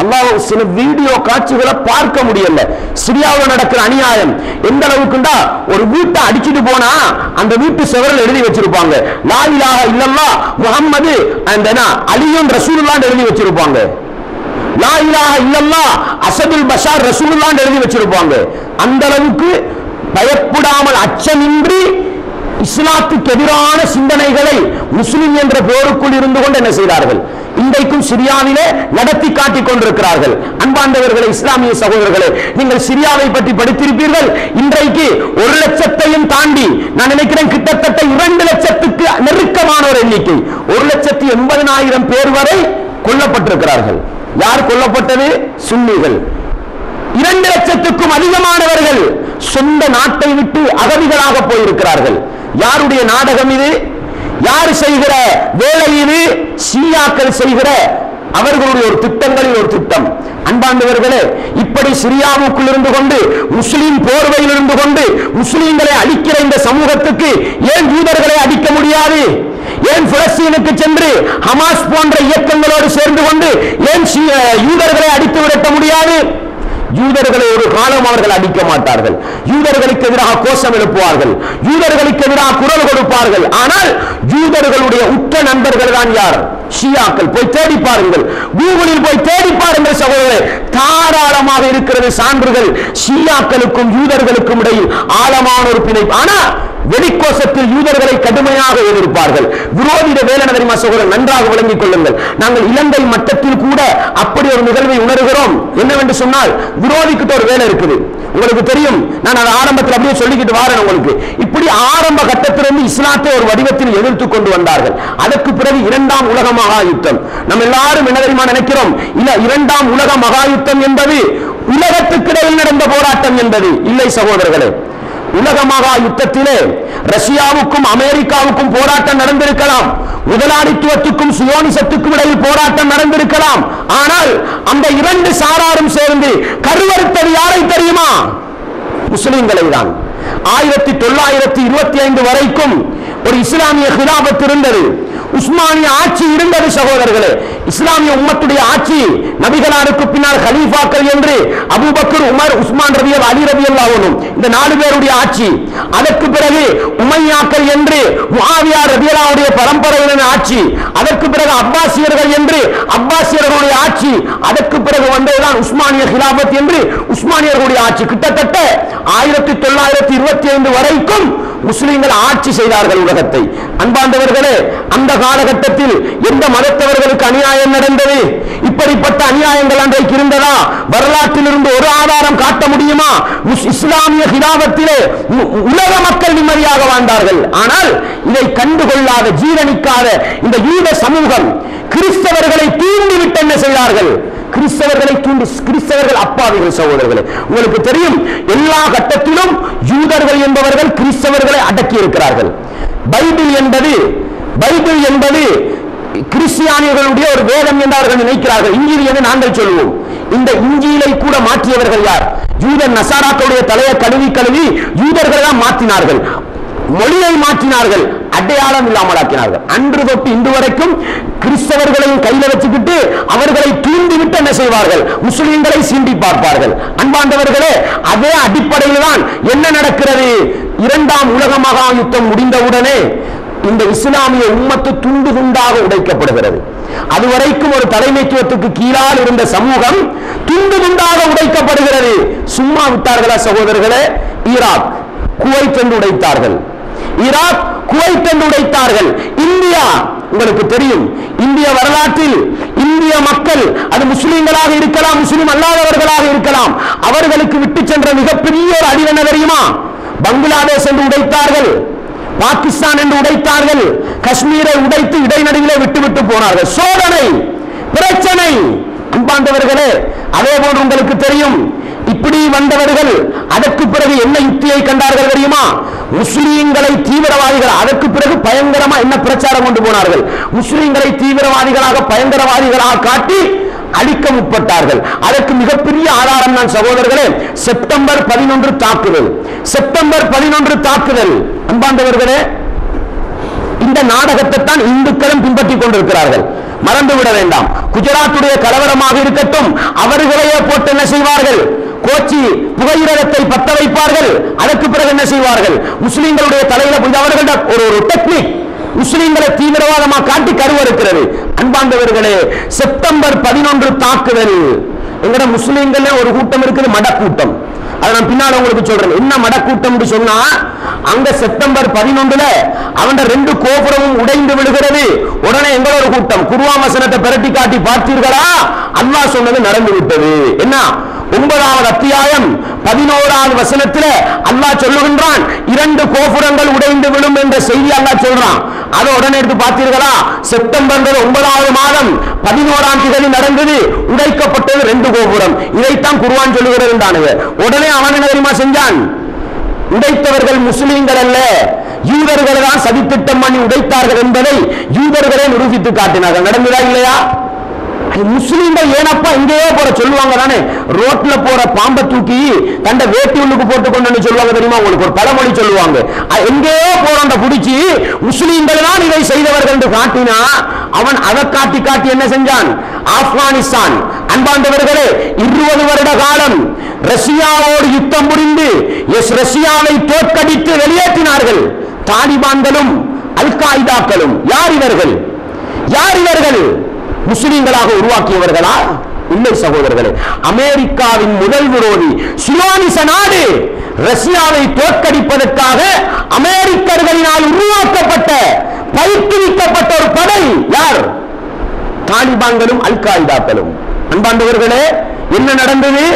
அல்லாஹ் சில வீடியோ காட்சிகளை பார்க்க முடியல. சிரியாவில் நடக்கிற அநியாயம் எந்த அளவுக்குண்டா, ஒரு வீட்டை அடிச்சுட்டு போனா அந்த வீட்டு செவரில் எழுதி வச்சிருப்பாங்க, லா இலாஹ இல்லல்லாஹ் முஹம்மது அலியும் ரசூலுல்லாஹ் எழுதி வச்சிருப்பாங்க. லா இலாஹ இல்லல்லாஹ் அஸதுல் பஷார் ரசூலுல்லாஹ் எழுதி வச்சிருப்பாங்க. அந்த அளவுக்கு பயப்படாமல் அச்சமின்றி இஸ்லாத்துக்கு எதிரான சிந்தனைகளை முஸ்லிம் என்ற போருக்குள் இருந்து கொண்டு என்ன செய்தார்கள்? இன்றைக்கும் சிரியாவிலே நடத்தி காட்டிக் கொண்டிருக்கிறார்கள். அன்பார்ந்தவர்களே, இஸ்லாமிய சகோதரர்களே, நீங்கள் சிரியாவை பற்றி படித்திருப்பீர்கள். இன்றைக்கு 1 லட்சத்தையும் தாண்டி, நான் நினைக்கிறேன் கிட்டத்தட்ட 2 லட்சத்துக்கு நெருக்கமான ஒரு எண்ணிக்கை, 1,80,000 பேர் வரை கொல்லப்பட்டிருக்கிறார்கள். யார் கொல்லப்பட்டது? சுன்னிகள். 2 லட்சத்துக்கும் அதிகமானவர்கள் சொந்த நாட்டை விட்டு அகதிகளாக போயிருக்கிறார்கள். யாருடைய நாடகம் இது? யார் செய்கிற வேலை இது? ஷியாக்கள் செய்கிற அவர்களுடைய ஒரு திட்டங்களில் ஒரு திட்டம். அன்பார்ந்தவர்களே, இப்படி சிரியாவுக்குள் இருந்து கொண்டு, முஸ்லிம் போர்வையில் இருந்து கொண்டு முஸ்லிம்களை அடிக்கிற இந்த சமூகத்துக்கு ஏன் யூதர்களை அடிக்க முடியாது? ஏன் பலஸ்தீனுக்கு சென்று ஹமாஸ் போன்ற இயக்கங்களோடு சேர்ந்து கொண்டு ஏன் யூதர்களை அடித்து விரட்ட முடியாது? யூதர்களை ஒரு காலம் அவர்கள் அடிக்க மாட்டார்கள். யூதர்களுக்கு எதிராக கோஷம் எழுப்புவார்கள், யூதர்களுக்கு எதிராக குரல் கொடுப்பார்கள். ஆனால் யூதர்களுடைய உற்ற நண்பர்கள் தான் யார்? ஷியாக்கள். போய் தேடி பாருங்கள், கூகுளில் போய் தேடி பாருங்கள் சகோதரர்களே, தாராளமாக இருக்கிறது சான்றுகள். ஷியாக்களுக்கும் யூதர்களுக்கும் இடையில் ஆழமான ஒரு பிணைப்பு. ஆனா வெடிக்கோசத்தில் யூதர்களை கடுமையாக எதிர்ப்பார்கள். விரோதிட வேலை தெரியுமா சகோதரர்? நன்றாக விளங்கிக் கொள்ளுங்கள். நாங்கள் இலங்கை மட்டத்தில் கூட அப்படி ஒரு நிகழ்வை உணர்கிறோம். என்னவென்று சொன்னால், விரோதிக்கிட்ட ஒரு வேலை இருக்குது. உங்களுக்கு தெரியும், நான் அதை ஆரம்பத்தில் அப்படியே சொல்லிக்கிட்டு வாரேன் உங்களுக்கு. இப்படி ஆரம்ப கட்டத்திலிருந்து இஸ்லாத்தை ஒரு வடிவத்தில் எதிர்த்து கொண்டு வந்தார்கள். அதற்கு பிறகு 2ஆம் உலக மகா யுத்தம். நம்ம எல்லாரும் என்ன தெரியுமா நினைக்கிறோம்? இல்ல, 2ஆம் உலக மகா யுத்தம் என்பது உலகத்துக்கிடையில் நடந்த போராட்டம் என்பது இல்லை சகோதரர்களே. உலக மகா யுத்தத்திலே ரஷ்யாவுக்கும் அமெரிக்காவுக்கும் போராட்டம் நடந்திருக்கலாம், முதலாளித்துவத்துக்கும் சியோனிசத்துக்கும் இடையில் போராட்டம் நடந்திருக்கலாம். ஆனால் அந்த 2 சாராரும் சேர்ந்து கருவறுத்தது யாரை தெரியுமா? முஸ்லிம்களை தான். 1925 வரைக்கும் ஒரு இஸ்லாமிய கிலாபத் இருந்தது, உஸ்மானிய ஆட்சி இருந்தது சகோதரர்களே. இஸ்லாமிய உம்மத்துடைய ஆட்சி, நபிகளாருக்கு பின்னால் கலீஃபாக்கள் என்று அபூபக்கர், உமர், உஸ்மான் ரலியல்லாஹு அலி ரலியல்லாஹு அன்ஹு, இந்த 4 பேருடைய ஆட்சி. அதற்கு பிறகு உமையாக்கள் என்று முஆவியா ரலியல்லாஹு அன்ஹுடைய பரம்பரையின ஆட்சி. அதற்கு பிறகு அப்பாசியர்கள் என்று அப்பாசியர்களுடைய ஆட்சி. அதற்கு பிறகு வந்ததுதான் உஸ்மானிய கிலாபத் என்று உஸ்மானியர்களுடைய ஆட்சி. கிட்டத்தட்ட 1925 வரைக்கும் முஸ்லிம்கள் ஆட்சி செய்தார்கள் உலகத்தை. அன்பார்ந்தவர்களே, அந்த காலகட்டத்தில் எந்த மதத்தவர்களுக்கு அநியாயம் நடந்தது? இப்படிப்பட்ட அநியாயங்கள் அன்றைக்கு இருந்ததா? வரலாற்றில் இருந்து ஒரு ஆதாரம் காட்ட முடியுமா? இஸ்லாமிய கிலாபத்திலே உலக மக்கள் நிம்மதியாக வாழ்ந்தார்கள். ஆனால் இதை கண்டுகொள்ளாத, ஜீரணிக்காத இந்த யூத சமூகம் கிறிஸ்தவர்களை தூண்டிவிட்டு என்ன செய்தார்கள்? கிறிஸ்தவர்களை தூண்டி, கிறிஸ்தவர்கள் அப்பாவிகள் சகோதரர்களே. உங்களுக்கு தெரியும், எல்லா கட்டத்திலும் யூதர்கள் என்பவர்கள் கிறிஸ்தவர்களை அடக்கி இருக்கிறார்கள். பைபிள் என்பது கிறிஸ்டியானியர்களுடைய ஒரு வேதம் என்று அவர்கள் நினைக்கிறார்கள். இஞ்சில் என்று நாங்கள் சொல்லுவோம். இந்த இஞ்சிலை கூட மாற்றியவர்கள் யார்? யூத நசாராக்களுடைய தலையை கழுவி யூதர்கள் தான் மாற்றினார்கள். மொழியை மாற்றினார்கள், அடையாளம் இல்லாமல் ஆக்கினார்கள். அன்று தொட்டு இன்று வரைக்கும் கிறிஸ்தவர்களையும் கையில வச்சுக்கிட்டு அவர்களை தூண்டிவிட்டு என்ன செய்வார்கள்? முஸ்லிம்களை சீண்டி பார்ப்பார்கள். அன்பாண்டவர்களே, அதே அடிப்படையில் தான் என்ன நடக்கிறது? 2ஆம் உலக மகா யுத்தம் முடிந்தவுடனே இந்த இஸ்லாமிய உம்மத்து துண்டு துண்டாக உடைக்கப்படுகிறது. அதுவரைக்கும் ஒரு தலைமைத்துவத்துக்கு கீழால் இருந்த சமூகம் துண்டு துண்டாக உடைக்கப்படுகிறது. சும்மா விட்டார்களா சகோதரர்களே? ஈராக், குவைத் என்று உடைத்தார்கள். ஈராக், குவைத் என்று உடைத்தார்கள். இந்தியா, உங்களுக்கு தெரியும், இந்திய வரலாற்றில் இந்திய மக்கள், அது முஸ்லிம்களாக இருக்கலாம், முஸ்லிம் அல்லாதவர்களாக இருக்கலாம், அவர்களுக்கு விட்டு சென்ற மிகப்பெரிய ஒரு அடி என்ன தெரியுமா? பங்களாதேஷ் என்று உடைத்தார்கள், பாகிஸ்தான் என்று உடைத்தார்கள், காஷ்மீரை உடைத்து இடைநடுவிலே விட்டு போனார்கள். சோதனை, பிரச்சனை. அன்பாண்டவர்களே, அதே போன்று உங்களுக்கு தெரியும், இப்படி வந்தவர்கள் அதற்கு பிறகு என்ன யுக்தியை கண்டார்கள் தெரியுமா? முஸ்லிம்களை தீவிரவாதிகள், அதற்கு பிறகு பயங்கரமா என்ன பிரச்சாரம் கொண்டு போனார்கள்? முஸ்லிம்களை தீவிரவாதிகளாக, பயங்கரவாதிகளாக காட்டி அழிக்க முற்பட்டார்கள். அதற்கு மிகப்பெரிய ஆதாரம் தான் சகோதரர்களே, செப்டம்பர் 11 தாக்குதல். செப்டம்பர் 11 தாக்குதல். அன்பாண்டவர்களே, இந்த நாடகத்தை தான் இந்துக்களும் பின்பற்றிக் கொண்டிருக்கிறார்கள். மறந்துவிட வேண்டாம். குஜராத்துடைய கலவரமாக இருக்கட்டும், அவர்களையே போட்டு என்ன செய்வார்கள்? கோச்சி புகையிரதத்தை பத்த வைப்பார்கள். அதற்கு பிறகு என்ன செய்வார்கள்? முஸ்லிம்களுடைய தலையில அவர்களோட ஒரு டெக்னிக், முஸ்லிம்களை தீவிரவாதமாக காட்டி கருவறுக்கிறது. அன்பாண்டவர்களே, செப்டம்பர் 11 தாக்குதல். எங்கட முஸ்லிம்கள் ஒரு கூட்டம் இருக்குது, மடக்கூட்டம். அதை நான் பின்னால உங்களுக்கு சொல்றேன். என்ன மடக்கூட்டம் சொன்னா, அங்க செப்டம்பர் 11 அவன் 2 கோபுரமும் உடைந்து விடுகிறது. உடனே எங்களோட கூட்டம் குர்ஆன் வசனத்தை பிரட்டி காட்டி பார்த்தீர்களா? அல்லாஹ் சொன்னது நடந்து விட்டது. என்ன? 9வது அத்தியாயம் 11வது வசனத்தில் அல்லாஹ் சொல்லுகின்றான், 2 கோபுரங்கள் உடைந்து விடும் என்ற செய்தி அல்லாஹ் சொல்றான். அதை உடனே எடுத்து பார்த்தீர்களா? செப்டம்பர் 9வது மாதம் 11ஆம் தேதி நடந்தது, உடைக்கப்பட்டது 2 கோபுரம். இதைத்தான் குர்ஆன் சொல்லுகிறது. உடனே அவன் என்ன தெரியுமா செஞ்சான்? உடைத்தவர்கள் முஸ்லிம்கள் அல்ல, யூதர்கள் தான் சதித்திட்டம் பண்ணி உடைத்தார்கள் என்பதை யூதர்களே நிரூபித்து காட்டினார்கள். நடந்ததா இல்லையா? முஸ்லிம்கள் ஏனப்பா இங்கேயோ போற சொல்லுவாங்க தானே, ரோட்ல போற பாம்பை தூக்கி தண்ட வேட்டி உள்ளுக்கு போட்டுக்கொண்டு சொல்லுவாங்க தெரியுமா? உங்களுக்கு ஒரு பழமொழி சொல்லுவாங்க. எங்கேயோ போறோண்ட பிடிச்சி முஸ்லிம்கள் தான் இதை செய்தவர்கள் என்று காட்டினா, அவன் அதை காட்டி காட்டி என்ன செஞ்சான்? ஆப்கானிஸ்தான். அன்பாண்டவர்களே, 20 வருட காலம் ரஷ்யாவோடு யுத்தம் புரிந்து ரஷ்யாவை தோற்கடித்து வெளியேற்றினார்கள் தாலிபான்களும் அல் காய்தாக்களும். யார் இவர்கள்? யார் இவர்கள்? முஸ்லிம்களாக உருவாக்கியவர்களா? இல்லை சகோதரர்களே. அமெரிக்காவின் முதல் விரோதி சியோனிச நாடு ரஷ்யாவை தோற்கடிப்பதற்காக அமெரிக்கர்களினால் உருவாக்கப்பட்ட, பயிற்றுவிக்கப்பட்ட ஒரு படை. யார்? தாலிபான்களும் அல் காய்தாக்களும். அன்பாண்டவர்களே, என்ன நடந்தது?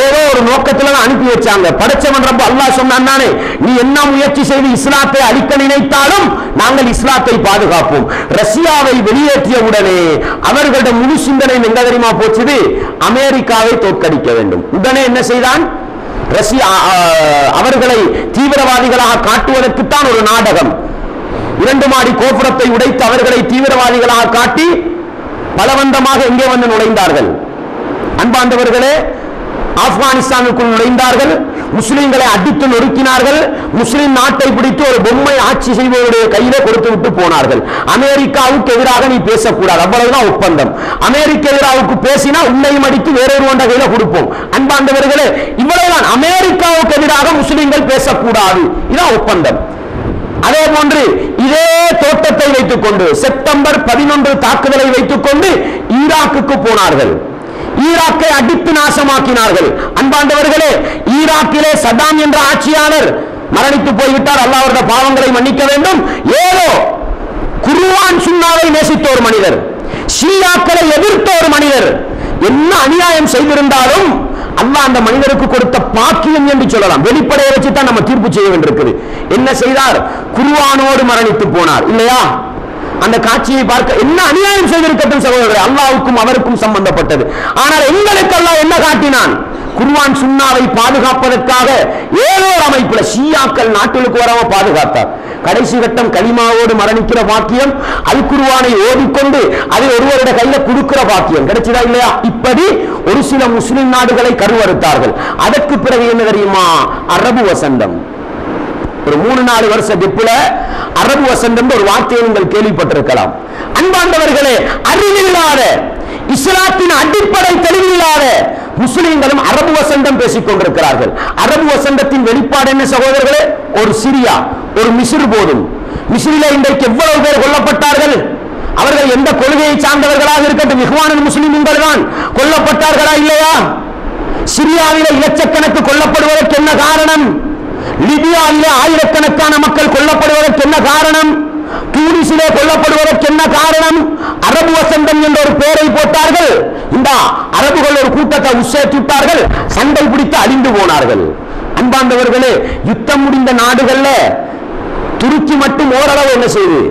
ஏதோ ஒரு நோக்கத்தில் அனுப்பி வச்சாங்க. படைச்சவன் ரப்ப அல்லாஹ் சொன்னானே, நீ என்ன முயற்சி செய்து இஸ்லாத்தை அழிக்க நினைத்தாலும் நாங்கள் இஸ்லாத்தை பாதுகாப்போம். ரஷ்யாவை வெளியேற்றிய உடனே அவர்களுடைய முழு சிந்தனை எங்க தெரியுமா போச்சுது? அமெரிக்காவை தோற்கடிக்க வேண்டும். உடனே என்ன செய்தான்? ரஷ்யா அவர்களை தீவிரவாதிகளாக காட்டுவதற்குத்தான் ஒரு நாடகம். 2 மாடி கோபுரத்தை உடைத்து அவர்களை தீவிரவாதிகளாக காட்டி பலவந்தமாக எங்கே வந்து நுழைந்தார்கள்? அன்பாண்டவர்களே, ஆப்கானிஸ்தானுக்குள் நுழைந்தார்கள். முஸ்லிம்களை அடித்து நொறுக்கினார்கள். முஸ்லிம் நாட்டை பிடித்து ஒரு பொம்மை ஆட்சி செய்பவருடைய கையிலே கொடுத்து விட்டு போனார்கள். அமெரிக்காவுக்கு எதிராக நீ பேசக்கூடாது, அவ்வளவுதான் ஒப்பந்தம். அமெரிக்க எதிராவுக்கு பேசினா உன்னையும் அடித்து வேறொரு ஒன்ற கையில கொடுப்போம். அன்பாண்டவர்களே, இவ்வளவுதான். அமெரிக்காவுக்கு எதிராக முஸ்லிம்கள் பேசக்கூடாது, இதான் ஒப்பந்தம். அதே போன்று இதே தோட்டத்தை வைத்துக் கொண்டு செப்டம்பர் 11 தாக்குதலை வைத்துக் கொண்டு ஈராக்குக்கு போனார்கள். ஈராக்கை அடித்து நாசமாக்கினார்கள். அன்பாண்டவர்களே, ஈராக்கிலே சதாம் என்ற ஆட்சியாளர் மரணித்து போய்விட்டார். அல்லாஹ் அவருடைய பாவங்களை மன்னிக்க வேண்டும். ஏதோ குர்ஆன் சுன்னாவை நேசித்த ஒரு மனிதர், ஷியாக்களை எதிர்த்த ஒரு மனிதர், என்ன அநியாயம் செய்திருந்தாலும் அல்லாஹ் அந்த மனிதருக்கு கொடுத்த பாக்கியம் என்று சொல்லலாம். வெளிப்படையை வச்சு தான் நம்ம தீர்ப்பு செய்ய வேண்டியிருக்குது. என்ன செய்தார்? குர்ஆனோடு மரணித்து போனார். இல்லையா? அந்த காட்சியை பார்க்க என்ன அநியாயம் செய்திருக்கட்டும் சகோதரர்களே, அல்லாஹ்வுக்கும் அவருக்கும் சம்பந்தப்பட்டது. ஆனால் எங்களுக்கு அல்லாஹ் என்ன காட்டினான்? குர்ஆன் சுன்னாவை பாதுகாப்பதற்காக ஏதோ ஒரு அமைப்புல ஷியாக்கள் நாட்டுக்கு வராம பாதுகாத்தார். கடைசி கட்டம் கலிமாவோடு மரணிக்கிற பாக்கியம், அல் குர்ஆனை ஓதிக்கொண்டு அதை ஒருவருடைய கையில கொடுக்கிற பாக்கியம் கிடைச்சதா இல்லையா? இப்படி ஒரு சில முஸ்லிம் நாடுகளை கருவறுத்தார்கள். அதற்கு பிறகு என்ன தெரியுமா? அரபு வசந்தம். ஒரு 3-4 வருஷ டிப்புல அரபு வசந்தம் ஒரு வார்த்தையை நீங்கள் கேள்விப்பட்டிருக்கலாம். அன்பாண்டவர்களே, அறிவில்லாத, இஸ்லாத்தின் அடிப்படை தெளிவில்லாத முஸ்லிம்களும் அரபு வசந்தம் பேசிக் கொண்டிருக்கிறார்கள். அரபு வசந்தத்தின் வெளிப்பாடு என்ன சகோதரர்களே? ஒரு சிரியா, ஒரு மிஸ்ர் போதும். மிஸ்ரிலே இன்றைக்கு எவ்வளவு பேர் கொல்லப்பட்டார்கள்? அவர்கள் எந்த கொள்கையை சார்ந்தவர்களாக இருக்கட்டும், இஹ்வானுல் முஸ்லிம்கள் தான் கொல்லப்பட்டார்களா இல்லையா? சிரியாவிலே இலட்சக்கணக்கு கொல்லப்படுவதற்கு என்ன காரணம்? லிபியாவிலே ஆயிரக்கணக்கான மக்கள் கொல்லப்படுவதற்கு என்ன காரணம்? தூனிசிலே கொல்லப்படுவதற்கு என்ன காரணம்? அரபு வசந்தம் என்ற ஒரு பெயரை போட்டார்கள். இந்த அரபுகள் ஒரு கூட்டத்தை உச்சேற்றிட்டார்கள், சண்டை பிடித்து அழிந்து போனார்கள். அன்பார்ந்தவர்களே, யுத்தம் முடிந்த நாடுகள்ல துருக்கி மட்டும் ஓரளவு என்ன செய்யுது,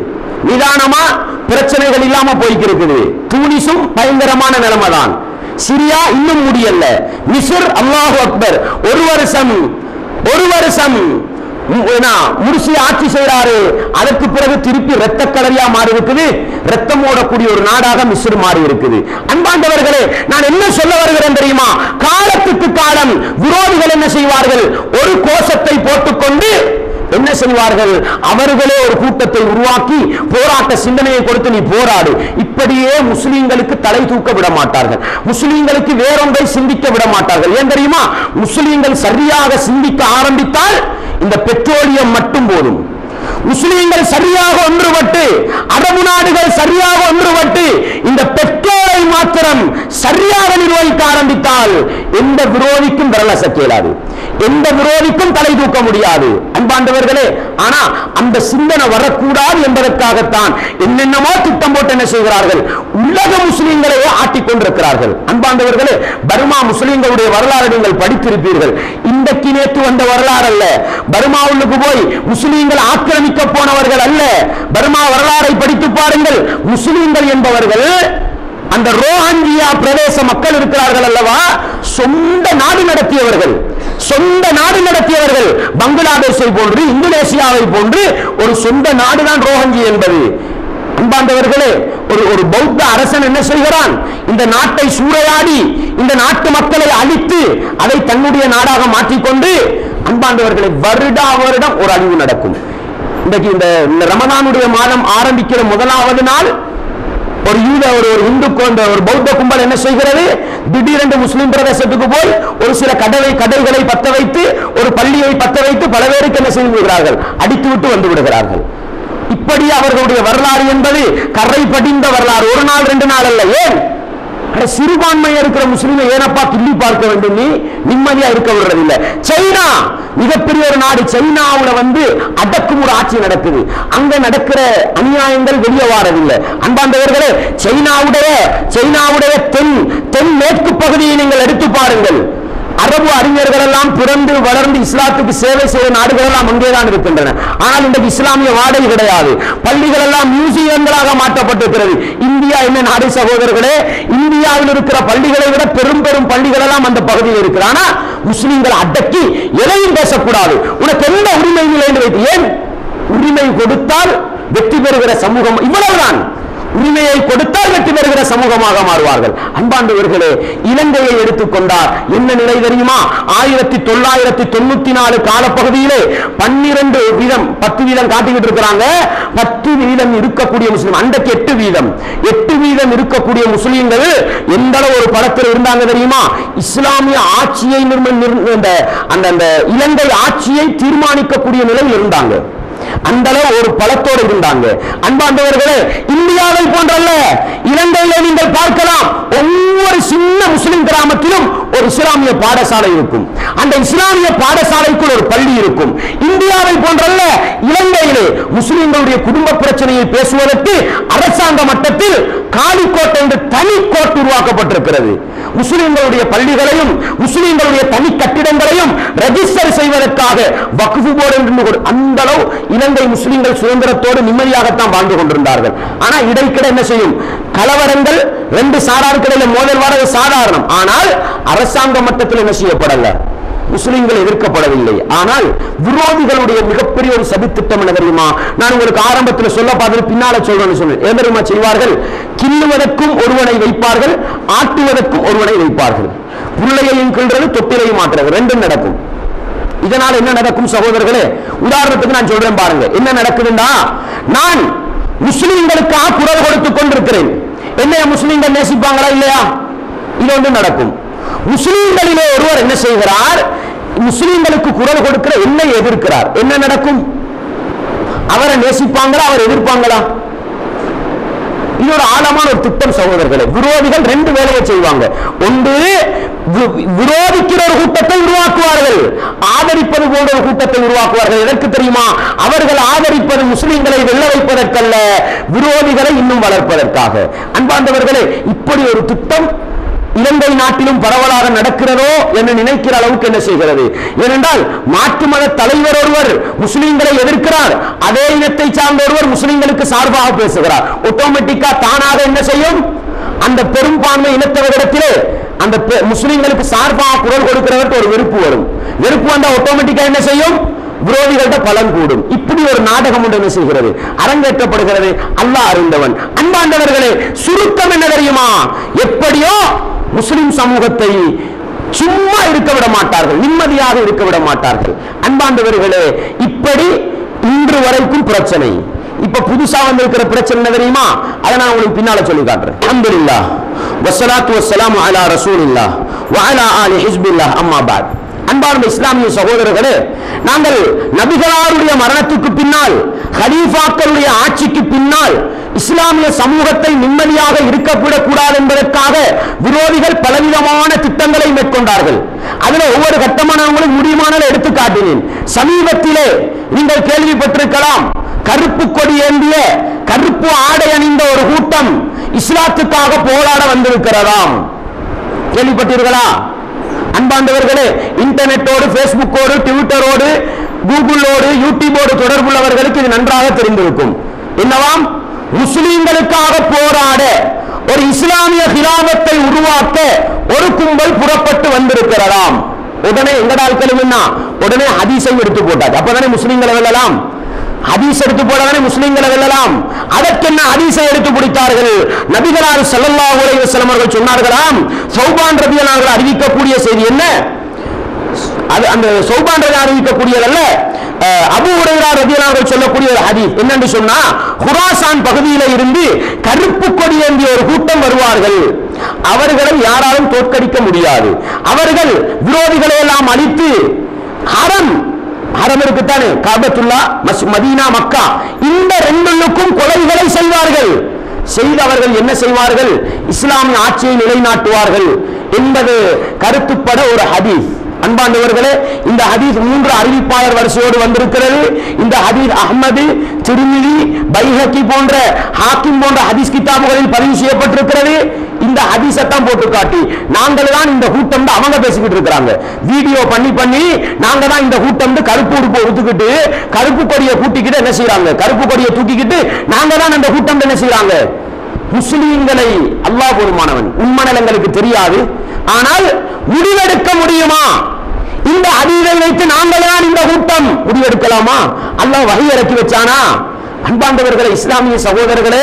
நிதானமா பிரச்சனைகள் இல்லாம போய்க்கிருக்குது. தூனிசும் பயங்கரமான நிலைமை தான். சிரியா இன்னும் முடியல. மிஸ்ர் அல்லாஹு அக்பர், ஒரு வருஷம் முர்சி ஆட்சி செய்யறாரு. அதற்கு பிறகு திருப்பி இரத்த கலரியா மாறி இருக்குது. ரத்தம் ஓடக்கூடிய ஒரு நாடாக மிஸ்ர் மாறி இருக்குது. அன்பாண்டவர்களே, நான் என்ன சொல்ல வருகிறேன் தெரியுமா? காலத்துக்கு காலம் விரோதிகள் என்ன செய்வார்கள்? ஒரு கோஷத்தை போட்டுக்கொண்டு என்ன செய்வார்கள்? அவர்களே ஒரு கூட்டத்தை உருவாக்கி போராட்ட சிந்தனையை கொடுத்து நீ போராடு. இப்படியே முஸ்லிம்களுக்கு தலை தூக்க விட மாட்டார்கள். முஸ்லிம்களுக்கு வேறொன்றை சிந்திக்க விட மாட்டார்கள். ஏன் தெரியுமா? முஸ்லிம்கள் சரியாக சிந்திக்க ஆரம்பித்தால் இந்த பெட்ரோலியம் மட்டும் போதும். முஸ்லிம்கள் சரியாக ஒன்றுபட்டு, அரபு நாடுகள் சரியாக ஒன்றுபட்டு இந்த பெட்ரோலை மாத்திரம் சரியாக நிர்வகிக்க ஆரம்பித்தால் எந்த விரோதிக்கும் விரலசைக்க இயலாது, எந்த விரோதிக்கும் தலை தூக்க முடியாது. அன்பாண்டவர்களே, ஆனா அந்த சிந்தனை வரக்கூடாது என்பதற்காகத்தான் என்னென்னமோ திட்டம் போட்டு என்ன செய்கிறார்கள்? உலக முஸ்லிம்களையே ஆட்டிக் கொண்டிருக்கிறார்கள். அன்பாண்டவர்களே, பர்மா முஸ்லிம்களுடைய வரலாறு நீங்கள் படித்திருப்பீர்கள். இன்றைக்கு நேற்று வந்த வரலாறு அல்ல. பர்மாவுக்கு போய் முஸ்லிம்கள் ஆக்கிரமிக்க போனவர்கள் அல்ல. பர்மா வரலாறை படித்து பாருங்கள். முஸ்லிம்கள் என்பவர்கள் அந்த ரோஹிங்கியா பிரதேச மக்கள் இருக்கிறார்கள் அல்லவா, சொந்த நாடு நடத்தியவர்கள். பங்களாதேஷை போன்று, இந்தோனேசியாவை போன்று ஒரு சொந்த நாடுதான் ரோஹிங்கி என்பது. அன்பாண்டவர்களே, ஒரு பௌத்த அரசன் என்ன செய்கிறான்? இந்த நாட்டை சூறையாடி இந்த நாட்டு மக்களை அழித்து அதை தன்னுடைய நாடாக மாற்றிக்கொண்டு, அன்பாண்டவர்களே, வருடா வருடம் ஒரு அழிவு நடக்கும். இன்றைக்கு இந்த ரமதானுடைய மாதம் ஆரம்பிக்கிற முதலாவது நாள் ஒரு இந்து ஒரு பௌத்த கும்பல் என்ன செய்கிறது? திடீரென்று முஸ்லிம் பிரதேசத்துக்கு போய் ஒரு சில கடைகளை பத்த வைத்து, ஒரு பள்ளியை பத்த வைத்து பல பேருக்கு என்ன செய்து விடுகிறார்கள்? அடித்துவிட்டு வந்து விடுகிறார்கள். இப்படி அவர்களுடைய வரலாறு என்பது கரை படிந்த வரலாறு. ஒரு நாள் 2 நாள் அல்ல. ஏன் சிறுபான்மையா இருக்கிற முஸ்லிமை ஏனப்பா கிள்ளி பார்க்க வேண்டும்? நீ நிம்மதியா இருக்க விடுறதில்லை. சைனா மிகப்பெரிய ஒரு நாடு. சைனாவுல அடக்குமுறை ஆட்சி நடக்குது. அங்க நடக்கிற அநியாயங்கள் வெளியே வாரதில்லை. அன்பாண்டவர்களே, சைனாவுடைய தென் மேற்கு பகுதியை நீங்கள் எடுத்து பாருங்கள். அரபு அறிஞர்கள் எல்லாம் பிறந்து வளர்ந்து இஸ்லாத்துக்கு சேவை செய்த நாடுகள் எல்லாம் அங்கேதான் இருக்கின்றன. ஆனால் இன்றைக்கு இஸ்லாமிய வாடகை கிடையாது. பள்ளிகள் எல்லாம் மியூசியங்களாக மாற்றப்பட்டிருக்கிறது. இந்தியா என்ன நாடு சகோதரர்களே? இந்தியாவில் இருக்கிற பள்ளிகளை விட பெரும் பள்ளிகள் எல்லாம் அந்த பகுதியில் இருக்கிற. ஆனா முஸ்லிம்கள் அடக்கி எதையும் பேசக்கூடாது. உனக்கு எந்த உரிமை இல்லை என்று வைத்து, ஏன் உரிமை கொடுத்தால் வெற்றி பெறுகிற சமூகம் இவ்வளவுதான். உரிமையை கொடுத்தால் வெற்றி பெறுகிற சமூகமாக மாறுவார்கள். அன்பாண்டவர்களே, இலங்கையை எடுத்துக்கொண்டார். என்ன நிலை தெரியுமா? 1994 காலப்பகுதியிலே 10 வீதம் காட்டிக்கிட்டு இருக்கிறாங்க. 10% இருக்கக்கூடிய முஸ்லிம், அன்றைக்கு 8% இருக்கக்கூடிய முஸ்லிம்கள் எந்த அளவு ஒரு படத்தில் இருந்தாங்க தெரியுமா? இஸ்லாமிய ஆட்சியை அந்த இலங்கை ஆட்சியை தீர்மானிக்கக்கூடிய நிலையில் இருந்தாங்க. அந்த அளவு ஒரு பலத்தோடு இருந்தாங்க. அன்பாண்டவர்களே, இந்தியாவை போன்றல்ல, இலங்கையில நீங்கள் பார்க்கலாம், ஒவ்வொரு சின்ன முஸ்லிம் கிராமத்திலும் ஒரு இஸ்லாமிய பாடசாலை இருக்கும். அந்த இஸ்லாமிய பாடசாலைக்குள் ஒரு பள்ளி இருக்கும். இந்தியாவை போன்றல்ல, இலங்கையிலே முஸ்லிம்களுடைய குடும்ப பிரச்சனையை பேசுவதற்கு அரசாங்க மட்டத்தில் காலிக்கோட்டை என்று தனி கோட் உருவாக்கப்பட்டிருக்கிறது. முஸ்லிம்களுடைய பள்ளிகளையும் முஸ்லிம்களுடைய தனி கட்டிடங்களையும் ரெஜிஸ்டர் செய்வதற்காக வக்ஃப் போர்டு என்று அந்த அளவு இலங்கை முஸ்லிம்கள் சுதந்திரத்தோடு நிம்மதியாகத்தான் வாழ்ந்து கொண்டிருந்தார்கள். ஆனா இடைக்கிட என்ன செய்யும்? கலவரங்கள், 2 சாராருக்கிடையில மோதல் வரது சாதாரணம். ஆனால் அரசாங்க மட்டத்தில் என்ன செய்யப்படல? முஸ்லிம்கள் எதிர்க்கப்படவில்லை. ஆனால் விரோதிகளுடைய மிகப்பெரிய ஒரு சதித்திட்டம் என்ன தெரியுமா? நான் உங்களுக்கு ஆரம்பத்தில் சொல்ல பார்த்து பின்னால சொல்றேன்னு சொன்னேன். என்ன தெரியுமா செய்வார்கள்? கிள்ளுவதற்கும் ஒருவனை வைப்பார்கள், ஆட்டுவதற்கும் ஒருவனை வைப்பார்கள். புள்ளையையும் கிள்றது, தொட்டிலையும் மாற்றுறது, 2 நடக்கும். இதனால் என்ன நடக்கும் சகோதரர்களே? உதாரணத்துக்கு நான் சொல்றேன் பாருங்க. என்ன நடக்குதுன்னா, நான் முஸ்லிம்களுக்காக குரல் கொடுத்துக் கொண்டிருக்கிறேன். என்னைய முஸ்லிம்கள் நேசிப்பாங்களா இல்லையா? இது ஒன்று நடக்கும். முஸ்லிம்களிலே ஒருவர் என்ன செய்கிறார்? முஸ்லிம்களுக்கு குரல் கொடுக்கிற என்னை எதிர்க்கிறார். என்ன நடக்கும்? அவரை நேசிப்பாங்களா? அவர் எதிர்ப்பாங்களா? இன்னொரு ஆழமான ஒரு திட்டம் சகோதரர்களே. விரோதிகள் ரெண்டு வேலையை செய்வாங்க. ஒன்று, விரோதிக்கிற ஒரு கூட்டத்தை உருவாக்குவார்கள், ஆதரிப்பது போன்ற ஒரு கூட்டத்தை உருவாக்குவார்கள். எதற்கு தெரியுமா? அவர்கள் ஆதரிப்பது முஸ்லிம்களை வெல்ல வைப்பதற்கல்ல, விரோதிகளை இன்னும் வளர்ப்பதற்காக. அன்பார்ந்தவர்களே, இப்படி ஒரு திட்டம் இலங்கை நாட்டிலும் பரவலாக நடக்கிறதோ என்று நினைக்கிற அளவுக்கு என்ன செய்கிறது? ஏனென்றால் மாற்று மத தலைவர் ஒருவர் முஸ்லிம்களை எதிர்க்கிறார், அதே இனத்தை சார்ந்த ஒருவர் முஸ்லிம்களுக்கு சார்பாக பேசுகிறார். ஆட்டோமேட்டிக்கா தானாக என்ன செய்யும்? அந்த பெரும்பான்மை இனத்தவரிடத்திலே அந்த முஸ்லிம்களுக்கு சார்பாக குரல் கொடுக்கிறவருக்கு ஒரு வெறுப்பு வரும். வெறுப்பு வந்தா ஆட்டோமேட்டிக்கா என்ன செய்யும்? விரோதிகள்கிட்ட பலன் கூடும். இப்படி ஒரு நாடகம் ஒன்று என்ன செய்கிறது? அரங்கேற்றப்படுகிறது. அல்லாஹ் அறிந்தவன். அன்பாண்டவர்களே, சுருக்கம் என்ன தெரியுமா? எப்படியோ முஸ்லிம் சமூகத்தை சும்மா இருக்க விட மாட்டார்கள், நிம்மதியாக இருக்க விட மாட்டார்கள். அன்பாண்டவர்களே, இப்படி இன்று வரைக்கும் பிரச்சனை. இப்ப புதுசா வந்திருக்கிற பிரச்சனை என்ன தெரியுமா? அதை நான் உங்களுக்கு பின்னால சொல்லி காட்டுறேன். அல்ஹம்துலில்லாஹ் வஸ்ஸலாத்து வஸ்ஸலாமு அலா ரசூலில்லாஹ் வ அலா ஆலி ஹிஸ்பில்லாஹ். அம்மா பாத். அன்பார்ந்த இஸ்லாமிய சகோதரர்களே, நாங்கள் நபிகளாருடைய மரணத்துக்கு பின்னால், கலீஃபாக்களுடைய ஆட்சிக்கு பின்னால் இஸ்லாமிய சமூகத்தை நிம்மதியாக இருக்கக்கூடாது என்பதற்காக விரோதிகள் பலவிதமான திட்டங்களை மேற்கொண்டார்கள். அதுல ஒவ்வொரு கட்டமானவங்களும் முடியுமான எடுத்து காட்டினேன். சமீபத்திலே நீங்கள் கேள்விப்பட்டிருக்கலாம், கருப்பு கொடி ஏந்திய, கருப்பு ஆடை அணிந்த ஒரு கூட்டம் இஸ்லாத்துக்காக போராட வந்திருக்கிறதாம். கேள்விப்பட்டீர்களா? அன்பாண்டவர்களே, இன்டர்நெட்டோடு, பேஸ்புக்கோடு, ட்விட்டரோடு, கூகுளோடு, யூடியூபோடு தொடர்புள்ளவர்களுக்கு இது நன்றாக தெரிந்திருக்கும். என்னவாம்? முஸ்லிம்களுக்காக போராட, ஒரு இஸ்லாமிய கிலாபத்தை உருவாக்க ஒரு கும்பல் புறப்பட்டு வந்திருக்கிறதாம். உடனே எங்கட ஆட்களும் என்ன, உடனே ஹதீஸை எடுத்து போட்டாச்சு. அப்பதானே முஸ்லிம்களை வெல்லலாம். ஹதீஸ் எடுத்து போடாதானே முஸ்லிம்களை வெல்லலாம். அதற்கு என்ன ஹதீஸை எடுத்து பிடித்தார்கள்? நபிகளார் ஸல்லல்லாஹு அலைஹி வஸல்லம் அவர்கள் சொன்னார்களாம், சௌபான் ரலியல்லாஹு அன்ஹு அறிவிக்கக்கூடிய செய்தி என்ன? அது அந்த சௌபான் ரலியல்லாஹு அறிவிக்கக்கூடியதல்ல, அபூ ஹுரைரா ரலியல்லாஹு அன்ஹு சொல்லக்கூடிய ஒரு ஹதீஸ். என்னன்னு சொன்னா, குராசான் பகுதியில இருந்து கருப்பு கொடி ஏந்திய ஒரு கூட்டம் வருவார்கள். அவர்களை யாராலும் தோற்கடிக்க முடியாது. அவர்கள் விரோதிகளை எல்லாம் அழித்து ஹரம் இருக்குத்தானே, காபத்துல்லா, மதீனா, மக்கா, இந்த ரெண்டுக்கும் கொலைகளை செய்வார்கள். செய்து அவர்கள் என்ன செய்வார்கள்? இஸ்லாமிய ஆட்சியை நிலைநாட்டுவார்கள் என்பது கருத்துப்பட ஒரு ஹதீஸ். அன்பாண்டவர்களே, இந்த ஹதீஸ் 3 அறிவிப்பாளர் வரிசையோடு வந்திருக்கிறது. இந்த ஹதீஸ் அஹ்மது, திர்மிதி, பைஹகி போன்ற, ஹாக்கிம் போன்ற ஹதீஸ் கிதாபுகளில் பதிவு செய்யப்பட்டிருக்கிறது. இந்த ஹதீஸை தான் போட்டு காட்டி நாங்கள் தான் இந்த கூட்டம் அவங்க பேசிக்கிட்டு இருக்கிறாங்க. வீடியோ பண்ணி நாங்க தான் இந்த கூட்டம் கருப்பு உடுப்பு ஒத்துக்கிட்டு கருப்பு கொடியை கூட்டிக்கிட்டு என்ன செய்யறாங்க? கருப்பு கொடியை தூக்கிக்கிட்டு நாங்க தான் அந்த கூட்டம் என்ன செய்யறாங்க? முஸ்லிம்களை அல்லாஹ் பொறுமானவன், உண்மனங்களுக்கு தெரியாது. ஆனால் முடிவெடுக்க முடியுமா? இந்த ஹதீஸை வைத்து நாங்கள் தான் இந்த கூட்டம் முடிவெடுக்கலாமா? அல்லாஹ் வஹி இறக்கி வச்சானா? அன்பாண்டவர்களே, இஸ்லாமிய சகோதரர்களே,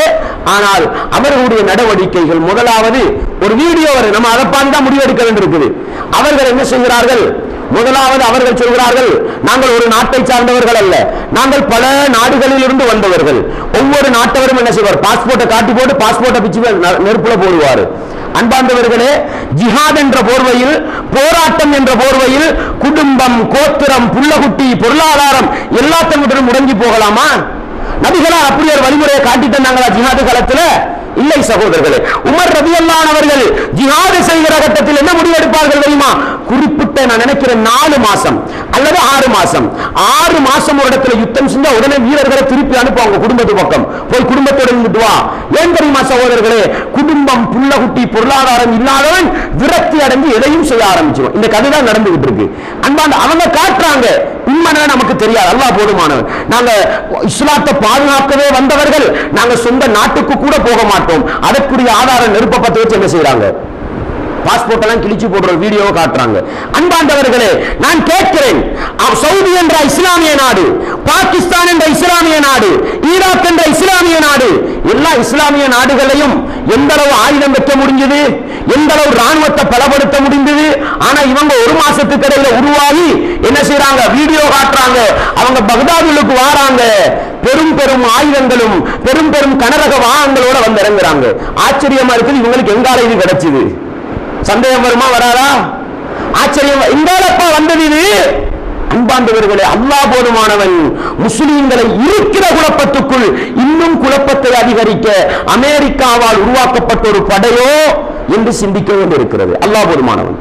ஆனால் அவர்களுடைய நடவடிக்கைகள், முதலாவது ஒரு வீடியோ வரை நம்ம அதை பார்த்து தான் முடிவெடுக்க வேண்டியிருக்குது. அவர்கள் என்ன செய்கிறார்கள்? முதலாவது அவர்கள் சொல்கிறார்கள், நாங்கள் ஒரு நாட்டை சார்ந்தவர்கள் அல்ல, நாங்கள் பல நாடுகளில் இருந்து வந்தவர்கள். ஒவ்வொரு நாட்டவரும் என்ன செய்வார்? பாஸ்போர்ட்டை காட்டி போட்டு பாஸ்போர்ட்டை பிச்சு நெருப்புல போடுவார். அன்பாண்டவர்களே, ஜிஹாத் என்ற போர்வையில், போராட்டம் என்ற போர்வையில் குடும்பம், கோத்திரம், புள்ளகுட்டி, பொருளாதாரம் எல்லாத்தையும் முடங்கி போகலாமா? நபிகளார் அப்படி ஒரு வழிமுறையை காட்டி தந்தாங்களா ஜிஹாது காலத்துல? இல்லை சகோதரர்களே. உமர் ரலியல்லாஹு அன்ஹு அவர்கள் ஜிஹாது செய்கிற கட்டத்தில் என்ன முடிவெடுப்பார்கள் தெரியுமா? குறிப்பிட்ட நான் நினைக்கிறேன் 4 மாசம் அல்லது 6 மாசம் 6 மாசம் ஒரு இடத்துல யுத்தம் செஞ்சா உடனே வீரர்களை திருப்பி அனுப்புவாங்க குடும்பத்து பக்கம். போய் குடும்பத்தோட இருந்துட்டு வா. ஏன் தெரியுமா சகோதரர்களே? குடும்பம், புள்ளகுட்டி, பொருளாதாரம் இல்லாதவன் விரக்தி அடைஞ்சு எதையும் செய்ய ஆரம்பிச்சிடும். இந்த கதை தான் நடந்துகிட்டு இருக்கு. அன்பாண்ட அவங்க காட்டுறாங்க, உண்மையான நமக்கு தெரியாது. அல்லாஹ் போதுமானவன். நாங்க இஸ்லாத்தை பாதுகாக்கவே வந்தவர்கள், நாங்க சொந்த நாட்டுக்கு கூட போக மாட்டோம். அதற்குரிய ஆதாரம் நெருப்ப பத்த வச்சு என்ன செய்யறாங்க? பாஸ்போர்ட் எல்லாம் கிழிச்சு போடுற வீடியோவை காட்டுறாங்க. அன்பாண்டவர்களே, நான் கேட்கிறேன், சவுதி என்ற இஸ்லாமிய நாடு, பாகிஸ்தான் என்ற இஸ்லாமிய நாடு, ஈராக் என்ற இஸ்லாமிய நாடு, எல்லா இஸ்லாமிய நாடுகளையும் எந்த அளவு ஆயுதம் வைக்க முடிஞ்சது, எந்த அளவு ராணுவத்தை பலப்படுத்த முடிந்தது. ஆனா இவங்க ஒரு மாசத்துக்கு இடையில உருவாகி என்ன செய்யறாங்க? வீடியோ காட்டுறாங்க. அவங்க பக்தாதுக்கு வாராங்க, பெரும் பெரும் ஆயுதங்களும் பெரும் பெரும் கனரக வாகனங்களோட வந்து இறங்குறாங்க. ஆச்சரியமா இருக்குது, இவங்களுக்கு எங்கால இது கிடைச்சது? சந்தேகம் வருமா? வராதா? ஆச்சரியம். எங்காலப்பா வந்தது இது? அன்பாண்டவர்களே, அல்லாஹ் போதுமானவன். முஸ்லிம்களை இருக்கிற குழப்பத்துக்குள் இன்னும் குழப்பத்தை அதிகரிக்க அமெரிக்காவால் உருவாக்கப்பட்ட ஒரு படையோ என்று சிந்திக்க வேண்டியிருக்கிறது. அல்லாஹ் போதுமானவன்.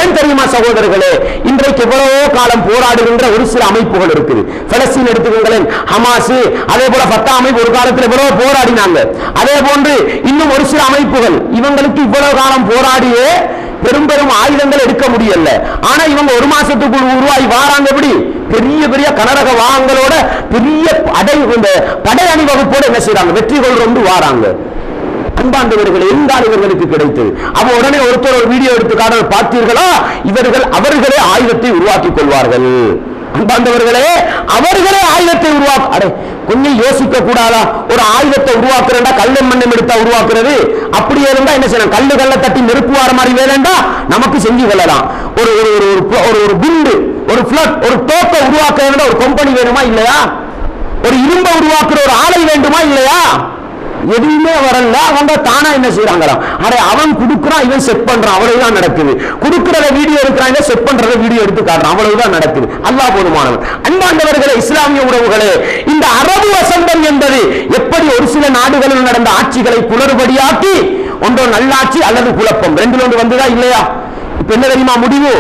ஏன் தெரியுமா சகோதரர்களே, இன்றைக்கு எவ்வளவோ காலம் போராடுகின்ற ஒரு சில அமைப்புகள் இருக்குது. பலஸ்தீன் எடுத்துக்கொங்களேன், ஹமாஸ், அதே போல ஃபத்தா அமைப்பு ஒரு காலத்தில் எவ்வளவு போராடினாங்க. அதே போன்று இன்னும் ஒரு சில அமைப்புகள், இவங்களுக்கு இவ்வளவு காலம் போராடியே பெரும் பெரும் ஆயுதங்கள் எடுக்க முடியல. ஆனா இவங்க ஒரு மாசத்துக்குள் உருவாகி வாராங்க. எப்படி பெரிய பெரிய கனரக வாகனங்களோட பெரிய படை அணிவகுப்போடு என்ன செய்யறாங்க, வெற்றி கொண்டு வாராங்க. அன்பாண்டவர்கள் இருந்தால் இவர்களுக்கு கிடைத்தது. அப்ப உடனே ஒருத்தர் ஒரு வீடியோ எடுத்து காணல் பார்த்தீர்களா, இவர்கள் அவர்களே ஆயுதத்தை உருவாக்கிக் கொள்வார்கள். அன்பாண்டவர்களே, அவர்களே ஆயுதத்தை உருவாக்க கொஞ்சம் யோசிக்க கூடாதா? ஒரு ஆயுதத்தை உருவாக்குறா கல்லும் மண்ணும் எடுத்தா உருவாக்குறது. அப்படியே இருந்தா என்ன செய்யணும், கல்லு கல்ல தட்டி நெருப்புவார மாதிரி வேலைண்டா நமக்கு செஞ்சு கொள்ளலாம். ஒரு குண்டு, ஒரு பிளட், ஒரு தோப்பை உருவாக்க ஒரு கம்பெனி வேணுமா இல்லையா? ஒரு இரும்பை உருவாக்குற ஒரு ஆலை வேண்டுமா இல்லையா? எதுவுமே வரல. அவங்க தானா என்ன செய்யறாங்களாம், அரை அவன் குடுக்குறான், இவன் செட் பண்றான், அவ்வளவுதான் நடக்குது. குடுக்கிறத வீடியோ எடுக்கிறாங்க, செட் பண்றத வீடியோ எடுத்து காட்டுறான், அவ்வளவுதான் நடக்குது. அல்லாஹ் போதுமானவன். அன்பாண்டவர்களே, இஸ்லாமிய உறவுகளே, இந்த அரபு வசந்தம் என்பது எப்படி ஒரு சில நாடுகளில் நடந்த ஆட்சிகளை குளறுபடியாக்கி ஒன்றோ நல்லாட்சி அல்லது குழப்பம் ரெண்டில் ஒன்று வந்ததா இல்லையா? இப்ப என்ன தெரியுமா முடிவு?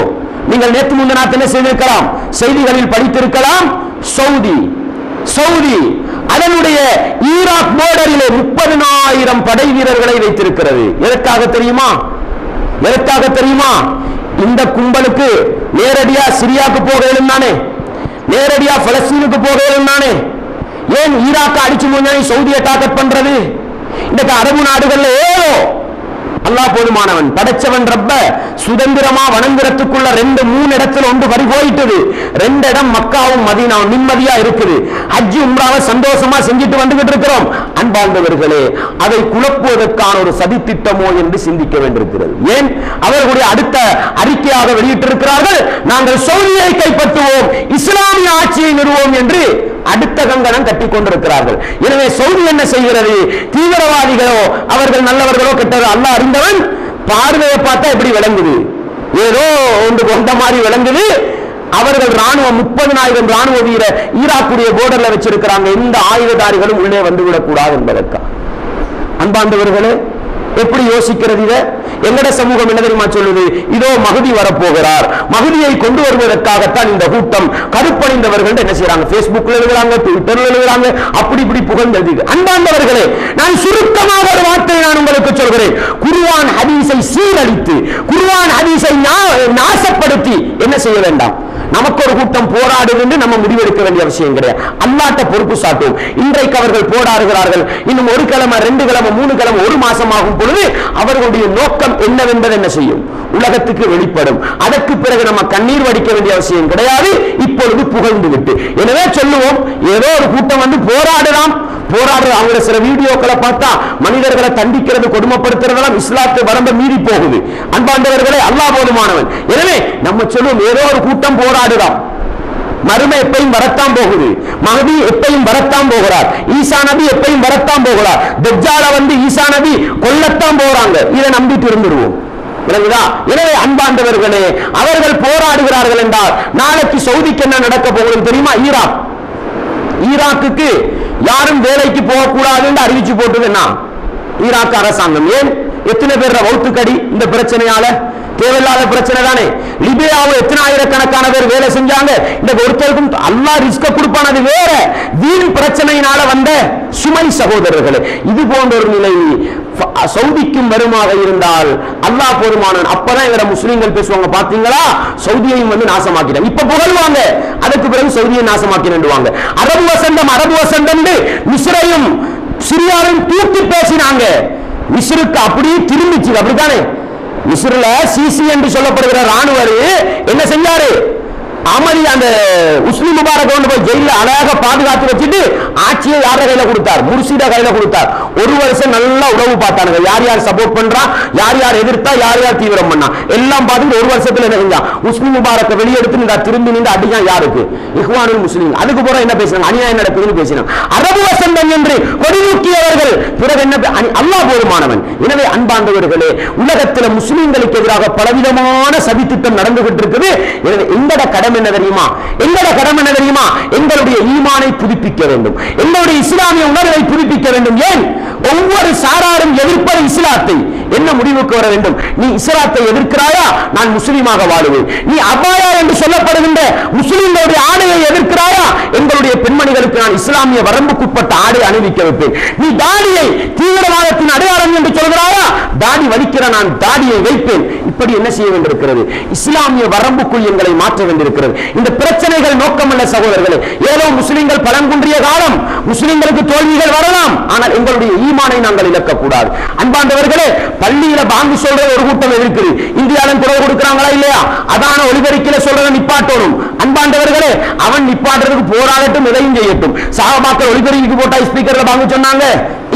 நீங்கள் நேற்று முந்தினாத்து என்ன செய்திருக்கலாம், செய்திகளில் படித்திருக்கலாம். சவுதி அதனுடைய ஈராக் போர்டரிலே 30,000 படை வீரர்களை வைத்திருக்கிறது. எதற்காக தெரியுமா? இந்த கும்பலுக்கு நேரடியா சிரியாக்கு போகலும் தானே, நேரடியா பலஸ்தீனுக்கு போகலும் தானே. ஏன் ஈராக் அடிச்சு முடிஞ்சா சவுதியை டார்கெட் பண்றது? இந்த அரபு நாடுகள்ல ஏதோ அல்லாஹ் போதுமானவன். படைச்சவன் ரப்ப சுதந்திரமா வணங்குறதுக்குள்ள 2-3 இடத்துல ஒன்று வரி போயிட்டது. 2 இடம் மக்காவும் மதீனாவும் நிம்மதியா இருக்குது. ஹஜ் உம்ராவை சந்தோஷமா செஞ்சுட்டு வந்துகிட்டு இருக்கிறோம். அன்பார்ந்தவர்களே, அதை குழப்புவதற்கான ஒரு சதித்திட்டமோ என்று சிந்திக்க வேண்டியிருக்கிறது. ஏன் அவர்களுடைய அடுத்த அறிக்கையாக வெளியிட்டிருக்கிறார்கள், நாங்கள் சவுதியை கைப்பற்றுவோம், இஸ்லாமிய ஆட்சியை நிறுவோம் என்று அடுத்த கங்கணம் கட்டிக் கொண்டிருக்கிறார்கள். எனவே சவுதி என்ன செய்கிறது? தீவிரவாதிகளோ அவர்கள் நல்லவர்களோ கெட்டதோ அல்லாஹ் அறிந்தவன். பார்வையை பார்த்தா எப்படி விளங்குது, ஏதோ ஒன்று கொண்ட மாதிரி விளங்குது. அவர்கள் ராணுவம் 30,000 ராணுவ வீரர் ஈராக்குடைய போர்டர்ல வச்சிருக்கிறாங்க. எந்த ஆயுததாரிகளும் உள்ளே வந்துவிடக் கூடாது என்பதற்காக. அன்பாண்டவர்களே, எப்படி யோசிக்கிறது? இதை எங்கட சமூகம் என்ன தெரியுமா சொல்லுது? இதோ மஹதி வரப்போகிறார், மஹதியை கொண்டு வருவதற்காகத்தான் இந்த கூட்டம். கருப்பணிந்தவர்கள் என்ன செய்யறாங்க, பேஸ்புக்ல எழுதுறாங்க, ட்விட்டர்ல எழுதுறாங்க, அப்படி இப்படி புகழ்ந்தது. அன்பாண்டவர்களே, நான் சுருக்கமாக ஒரு வார்த்தை நான் உங்களுக்கு சொல்கிறேன். குர்ஆன் ஹதீஸை சீரழித்து, குர்ஆன் ஹதீஸை நாசப்படுத்தி என்ன செய்ய வேண்டாம். நமக்கு ஒரு கூட்டம் போராடுவது நம்ம முடிவெடுக்க வேண்டிய அவசியம் கிடையாது. அல்லாஹ்ட்ட பொறுப்பு சாட்டுவோம். இன்றைக்கு அவர்கள் போராடுகிறார்கள், இன்னும் 1 கிழமை 2 கிழமை 3 கிழமை 1 மாசம் ஆகும் பொழுது அவர்களுடைய நோக்கம் என்னவென்பது என்ன செய்யும், உலகத்துக்கு வெளிப்படும். அதற்கு பிறகு நம்ம கண்ணீர் வடிக்க வேண்டிய அவசியம் கிடையாது. இப்பொழுது புகழ்ந்து விட்டு எனவே சொல்லுவோம், ஏதோ ஒரு கூட்டம் வந்து போராடுறான், அவங்க சில வீடியோக்களை பார்த்தா மனிதர்களை தண்டிக்கிறது, கொடுமைப்படுத்துறதெல்லாம் இஸ்லாத்தை வரம்பை மீறி போகுது. அன்பாண்டவர்களே, அல்லாஹ் போதுமானவன். எனவே நம்ம சொல்லுவோம், ஏதோ ஒரு கூட்டம் போராடுறான், மறுமை எப்பையும் வரத்தான் போகுது, மஹதி எப்பையும் வரத்தான் போகிறார், ஈசா நபி எப்பையும் வரத்தான் போகிறார், தஜ்ஜால வந்து ஈசா நபி கொல்லத்தான் போறாங்க. இதை நம்பிட்டு இருந்துருவோம். எனவே அன்பாண்டவர்களே, அவர்கள் போராடுகிறார்கள் என்றால் நாளைக்கு சவுதிக்கு என்ன நடக்க போகுது தெரியுமா? ஈராக்குக்கு யாரும் வேலைக்கு போகக்கூடாது என்று அறிவிச்சு போட்டதுன்னா ஈராக் அரசாங்கம். ஏன் எத்தனை பேர் வௌத்துக்கடி இந்த பிரச்சனையால? தேவையில்லாத பிரச்சனை தானே. லிபியாவில் எத்தனை ஆயிரக்கணக்கான பேர் வேலை செஞ்சாங்க. இந்த ஒருத்தருக்கும் அல்லாஹ் ரிஸ்க கொடுப்பான், அது வேற. வீண் பிரச்சனையினால வந்த சுமை சகோதரர்களே. இது போன்ற ஒரு நிலை சவுதிக்கும் வருமாக இருந்தால் அல்லாஹ் போதுமானவன். அப்பதான் இவர முஸ்லீம்கள் பேசுவாங்க, பாத்தீங்களா சவுதியையும் வந்து நாசமாக்கிட்டாங்க. இப்ப புகழ்வாங்க, அதுக்கு பிறகு சவுதியை நாசமாக்கிடுவாங்க. அரபு வசந்தம் மிஸ்ரையும் சிரியாவையும் தூக்கி பேசினாங்க. மிஸ்ருக்கு அப்படியே திரும்பிச்சு. அப்படித்தானே? மிஸ்ர்ல சிசி என்று சொல்லப்படுகிற ராணுவர் என்ன செஞ்சாரு? அமளி அந்த முஸ்லிம் முபாரக் கொண்டு போய் ஜெயில அழகாக பாதுகாத்து வச்சுட்டு ஆட்சியை யார கையில கொடுத்தார்? முர்ஷித கையில கொடுத்தார். 1 வருஷம் நல்லா உறவு பார்த்தானுங்க, யார் யார் சப்போர்ட் பண்றா, யார் யார் எதிர்த்தா, யார் யார் தீவிரம் பண்ணா எல்லாம் பார்த்துட்டு 1 வருஷத்துல என்ன செஞ்சான்? முஸ்லிம் முபாரக்கை வெளியெடுத்து இந்த திரும்பி நின்று அடிச்சான். யாருக்கு? இஹ்வானுல் முஸ்லிம். அதுக்கு போற என்ன பேசினாங்க? அநியாயம் நடக்குதுன்னு பேசினாங்க. அரபு வசந்தம் என்று கொடிநூக்கியவர்கள் பிறகு என்ன? அல்லாஹ் போதுமானவன். எனவே அன்பாண்டவர்களே, உலகத்தில் முஸ்லிம்களுக்கு எதிராக பலவிதமான சதித்திட்டம் நடந்துகிட்டு இருக்குது. எனவே எங்கட கடமை கடமை என்ன தெரியுமா? எங்களோட கடமை என்ன தெரியுமா? எங்களுடைய ஈமானை புதுப்பிக்க வேண்டும், எங்களுடைய இஸ்லாமிய உணர்வை புதுப்பிக்க வேண்டும். ஏன் ஒவ்வொரு சாராரும் எதிர்ப்பது இஸ்லாத்தை? என்ன முடிவுக்கு வர வேண்டும்? நீ இஸ்லாத்தை எதிர்க்கிறாயா, நான் முஸ்லீமாக வாழுவேன். நீ அபாயா என்று சொல்லப்படுகின்ற முஸ்லிம்களுடைய ஆடையை எதிர்க்கிறாயா, எங்களுடைய பெண்மணிகளுக்கு நான் இஸ்லாமிய வரம்புக்குட்பட்ட ஆடை அணிவிக்க வைப்பேன். நீ தாடியை தீவிரவாதத்தின் அடையாளம் என்று சொல்கிறாயா, தாடி வலிக்கிற நான் தாடியை வைப்பேன். இப்படி என்ன செய்ய வேண்டியிருக்கிறது? இஸ்லாமிய வரம்புக்குள் எங்களை மாற்ற வேண்டியிருக்கிறது. இந்த பிரச்சனைகள் நோக்கமல்ல சகோதரர்களே. ஏதோ முஸ்லிம்கள் பலம் குன்றிய காலம், முஸ்லிம்களுக்கு தோல்விகள் வரலாம், ஆனால் எங்களுடைய ஈமானை நாங்கள் இழக்கக்கூடாது. அன்பாண்டவர்களே, பள்ளியில பாங்கு சொல்ற ஒரு கூட்டம் இருக்குது. இந்தியாவிலும் குரல் கொடுக்கிறாங்களா இல்லையா? அதான ஒளிபெருக்கில சொல்றத நிப்பாட்டணும். அன்பாண்டவர்களே, அவன் நிப்பாட்டுறதுக்கு போராடட்டும், எதையும் செய்யட்டும். சஹாபாக்கள் ஒளிபெருக்கிக்கு போட்டா ஸ்பீக்கர்ல பாங்கு சொன்னாங்க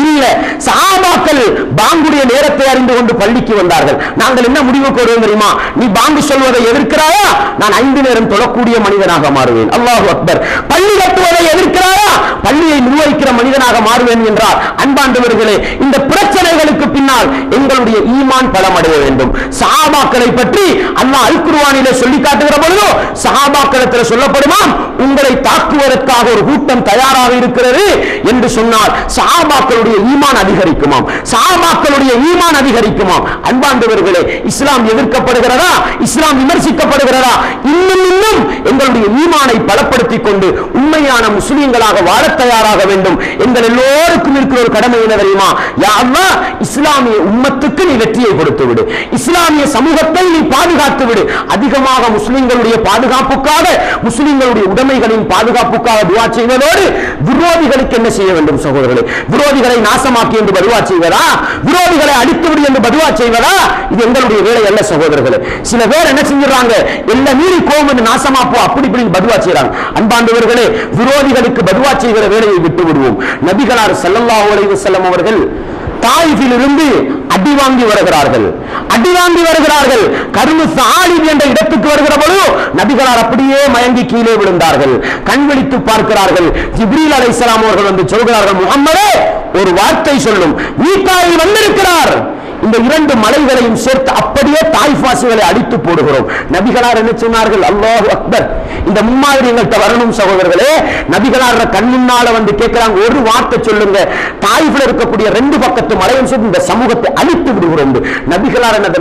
இல்ல. சஹாபாக்கள் பாங்குடைய நேரத்தை அறிந்து கொண்டு பள்ளிக்கு வந்தார்கள். நாங்கள் என்ன முடிவுக்கு வருவோம் தெரியுமா? நீ பாங்கு சொல்வதை எதிர்க்கிறாயா, நான் 5 நேரம் தொழக்கூடிய மனிதனாக மாறுவேன். அல்லாஹு அக்பர். பள்ளி கட்டுவதை எதிர்க்கிறாயா, பள்ளியை நிர்வகிக்கிற மனிதனாக மாறுவேன் என்றார். அன்பாண்டவர்களே, இந்த பிரச்சனைகளுக்கு பின்னால் எங்களுடைய ஈமான் பலமடைய வேண்டும். சஹாபாக்களை பற்றி அல்லாஹ் அல் குர்ஆனிலே சொல்லி காட்டுகிற பொழுது சஹாபாக்களிடத்தில் சொல்லப்படுமாம், உங்களை தாக்குவதற்காக ஒரு கூட்டம் தயாராக இருக்கிறது என்று சொன்னால் சஹாபாக்களுடைய ஈமான் அதிகரிக்குமாம், சஹாபாக்களுடைய ஈமான் அதிகரிக்குமாம். அன்பாண்டவர்களே, இஸ்லாம் எதிர்க்கப்படுகிறதா, இஸ்லாம் விமர்சிக்கப்படுகிறதா? இன்னும் இன்னும் எங்களுடைய ஈமானை பலப்படுத்திக் கொண்டு உண்மையான முஸ்லிம்களாக வாழ தயாராக வேண்டும். எங்கள் எல்லோருக்கும் இருக்கிற ஒரு கடமை என்ன தெரியுமா? யா அல்லாஹ், இஸ்லாமிய உம்மத்துக்கு நீ வெற்றியை கொடுத்து விடு, இஸ்லாமிய சமூகத்தை நீ பாதுகாத்து விடு. அதிகமாக முஸ்லிம்களுடைய பாதுகாப்புக்காக, முஸ்லிம்களுடைய உடைமைகளின் பாதுகாப்புக்காக துஆ செய்வதோடு விரோதிகளுக்கு என்ன செய்ய வேண்டும் சகோதரர்களே? விரோதிகளை நாசமாக்கி என்று பதுவா செய்வதா, விரோதிகளை அழித்து விடு என்று பதுவா செய்வதா? இது எங்களுடைய வேலை அல்ல சகோதரர்களே. சில பேர் என்ன செஞ்சுறாங்க, எல்லா மீறி கோபம் என்று நாசமாப்போ அப்படி இப்படி பதுவா செய்றாங்க. அன்பாண்டவர்களே, விரோதிகளுக்கு பதுவா செய்கிற வேலையை விட்டு விடுவோம். நபிகளார் ஸல்லல்லாஹு அலைஹி வஸல்லம் அவர்கள் தாயிஃபில் இருந்து அடி வாங்கி வருகிறார்கள். கர்மு சாலிப் என்ற இடத்துக்கு வருகிற பொழுது நபிகளார் அப்படியே மயங்கி கீழே விழுந்தார்கள். கண் விழித்து பார்க்கிறார்கள். ஜிப்ரீல் அலைஹிஸ்ஸலாம் அவர்கள் வந்து சொல்கிறார்கள், முஹம்மதே, ஒரு வார்த்தை சொல்லும், மீகாயில் வந்திருக்கிறார். இந்த 2 மலைகளையும் சேர்த்து அப்படியே தாய்ஃபாசிகளை அடித்து போடுகிறோம். நபிகளார் என்ன சொன்னார்கள்? அல்லாஹு அக்பர். இந்த முன்மாதிரி எங்கள்கிட்ட வரணும் சகோதரர்களே. நபிகளார் கண் முன்னால வந்து கேட்கிறாங்க, ஒரு வார்த்தை சொல்லுங்க, தாய்ஃபில் இருக்கக்கூடிய 2 பக்கத்து மலையும் சேர்த்து இந்த சமூகத்தை அழித்து விடுகிறோம். நபிகளார் என்ன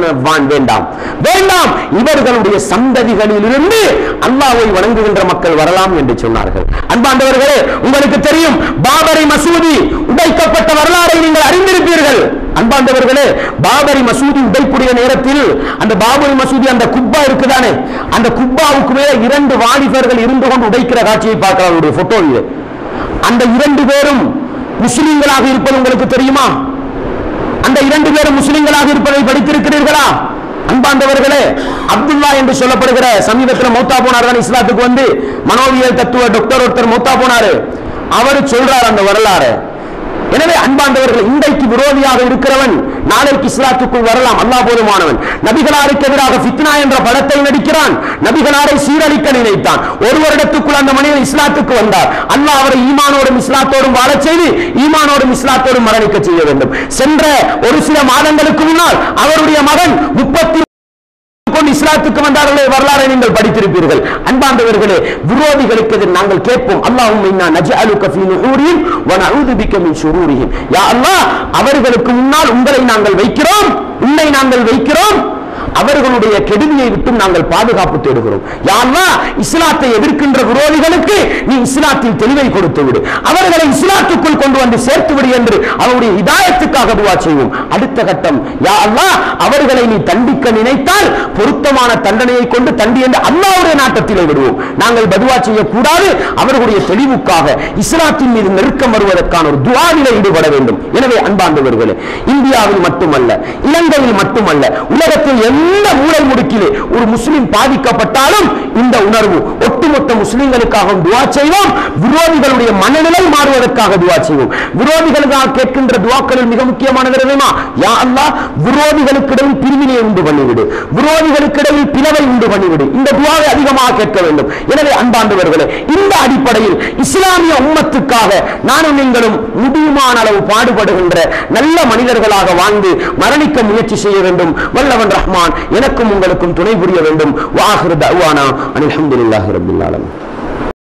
வேண்டாம் வேண்டாம், இவர்களுடைய சந்ததிகளில் இருந்து அல்லாஹ்வை வணங்குகின்ற மக்கள் வரலாம் என்று சொன்னார்கள். அன்பாண்டவர்களே, உங்களுக்கு தெரியும், பாபரி மசூதி உடைக்கப்பட்ட வரலாறை நீங்கள் அறிந்திருப்பீர்கள். அன்பாண்டவர்களே, பாபரி மசூதி உடைப்புடைய நேரத்தில் அந்த பாபரி மசூதி அந்த குப்பா இருக்குதானே, அந்த குப்பாவுக்கு மேல 2 வாலிபர்கள் இருந்து கொண்டு உடைக்கிற காட்சியை பார்க்கிறார் போட்டோவில். அந்த 2 பேரும் முஸ்லிம்களாக இருப்பது உங்களுக்கு தெரியுமா? அந்த 2 பேரும் முஸ்லிம்களாக இருப்பதை படித்திருக்கிறீர்களா? அன்பாண்டவர்களே, அப்துல்லா என்று சொல்லப்படுகிற சமீபத்தில் மௌத்தா போனார் தான், இஸ்லாத்துக்கு வந்து மனோவியல் தத்துவ டாக்டர் ஒருத்தர் மௌத்தா போனாரு. அவர் சொல்றார் அந்த வரலாறு. எனவே அன்பாண்டவர்கள், இன்றைக்கு விரோதியாக இருக்கிறவன் நாளைக்கு இஸ்லாத்துக்குள் வரலாம். அல்லாஹ் போதுமானவன். நபிகளாருக்கு எதிராக ஃபித்னா என்ற படத்தை நடிக்கிறான். நபிகளாரை சீரழிக்க நினைத்தான். ஒரு வருடத்துக்குள் அந்த மனிதன் இஸ்லாத்துக்கு வந்தார். அல்லாஹ் அவரை ஈமானோடும் இஸ்லாத்தோடும் வாழச் செய்து ஈமானோடும் இஸ்லாத்தோடும் மரணிக்க செய்ய வேண்டும். சென்ற ஒரு சில மாதங்களுக்கு முன்னால் அவருடைய மகன் 30 இஸ்லாத்துக்கு வந்தார்களே, வரலாறை நீங்கள் படித்திருப்பீர்கள். அன்பாண்டவர்களே, விரோதிகளுக்கு நாங்கள் கேட்போம், அல்லாஹும்ம இன்னா நஜ்அலுக ஃபீ நுஹூரிஹிம் வ நஊது பிக மின் ஷுரூரிஹிம். யா அல்லாஹ், அவர்களுக்கு முன்னால் உங்களை நாங்கள் வைக்கிறோம், உன்னை நாங்கள் வைக்கிறோம், அவர்களுடைய கெடுதியை விட்டு நாங்கள் பாதுகாப்பு தேடுகிறோம். யா அல்லாஹ், இஸ்லாத்தை எதிர்க்கின்ற விரோதிகளுக்கு நீ இஸ்லாத்தில் தெளிவை கொடுத்து விடு, அவர்களை இஸ்லாத்துக்குள் கொண்டு வந்து சேர்த்து விடு என்று அவருடைய ஹிதாயத்துக்காக துஆ செய்வோம். அடுத்த கட்டம், யா அல்லாஹ், அவர்களை நீ தண்டிக்க நினைத்தால் பொருத்தமான தண்டனையை கொண்டு தண்டி என்று அல்லாஹ்வுடைய நாட்டத்திலே விடுவோம். நாங்கள் பதுவா செய்யக்கூடாது. அவர்களுடைய தெளிவுக்காக இஸ்லாத்தின் மீது நெருக்கம் வருவதற்கான ஒரு துஆவிலே ஈடுபட வேண்டும். எனவே அன்பார்ந்தவர்களே, இந்தியாவில் மட்டுமல்ல, இலங்கையில் மட்டுமல்ல, உலகத்தில் எந்த மூலை முடுக்கிலே ஒரு முஸ்லிம் பாதிக்கப்பட்டாலும் இந்த உணர்வு ஒட்டுமொத்த முஸ்லிம்களுக்காக துஆ செய்வோம். விரோதிகளுடைய மனநிலை மாறுவதற்காக துஆ செய்வோம். விரோதிகளுக்காக கேட்கின்ற துஆக்களில் மிக முக்கியமானது என்னமா? யா அல்லாஹ், விரோதிகளுக்கிடையில் பிரிவினை உண்டு பண்ணிவிடு, விரோதிகளுக்கிடையில் பிளவை உண்டு பண்ணிவிடு. இந்த துஆவை அதிகமாக கேட்க வேண்டும். எனவே அன்பாண்டவர்களே, இந்த அடிப்படையில் இஸ்லாமிய உம்மத்துக்காக நானும் நீங்களும் முடியுமான அளவு பாடுபடுகின்ற நல்ல மனிதர்களாக வாழ்ந்து மரணிக்க நீங்களும் முயற்சி செய்ய வேண்டும். வல்லவன் ரஹ்மான் எனக்கும் உங்களுக்கும் துணை புரிய வேண்டும். வ ஆகிரு தஅவானா அனில் ஹம்துலில்லாஹி ரப்பில் ஆலமீன்.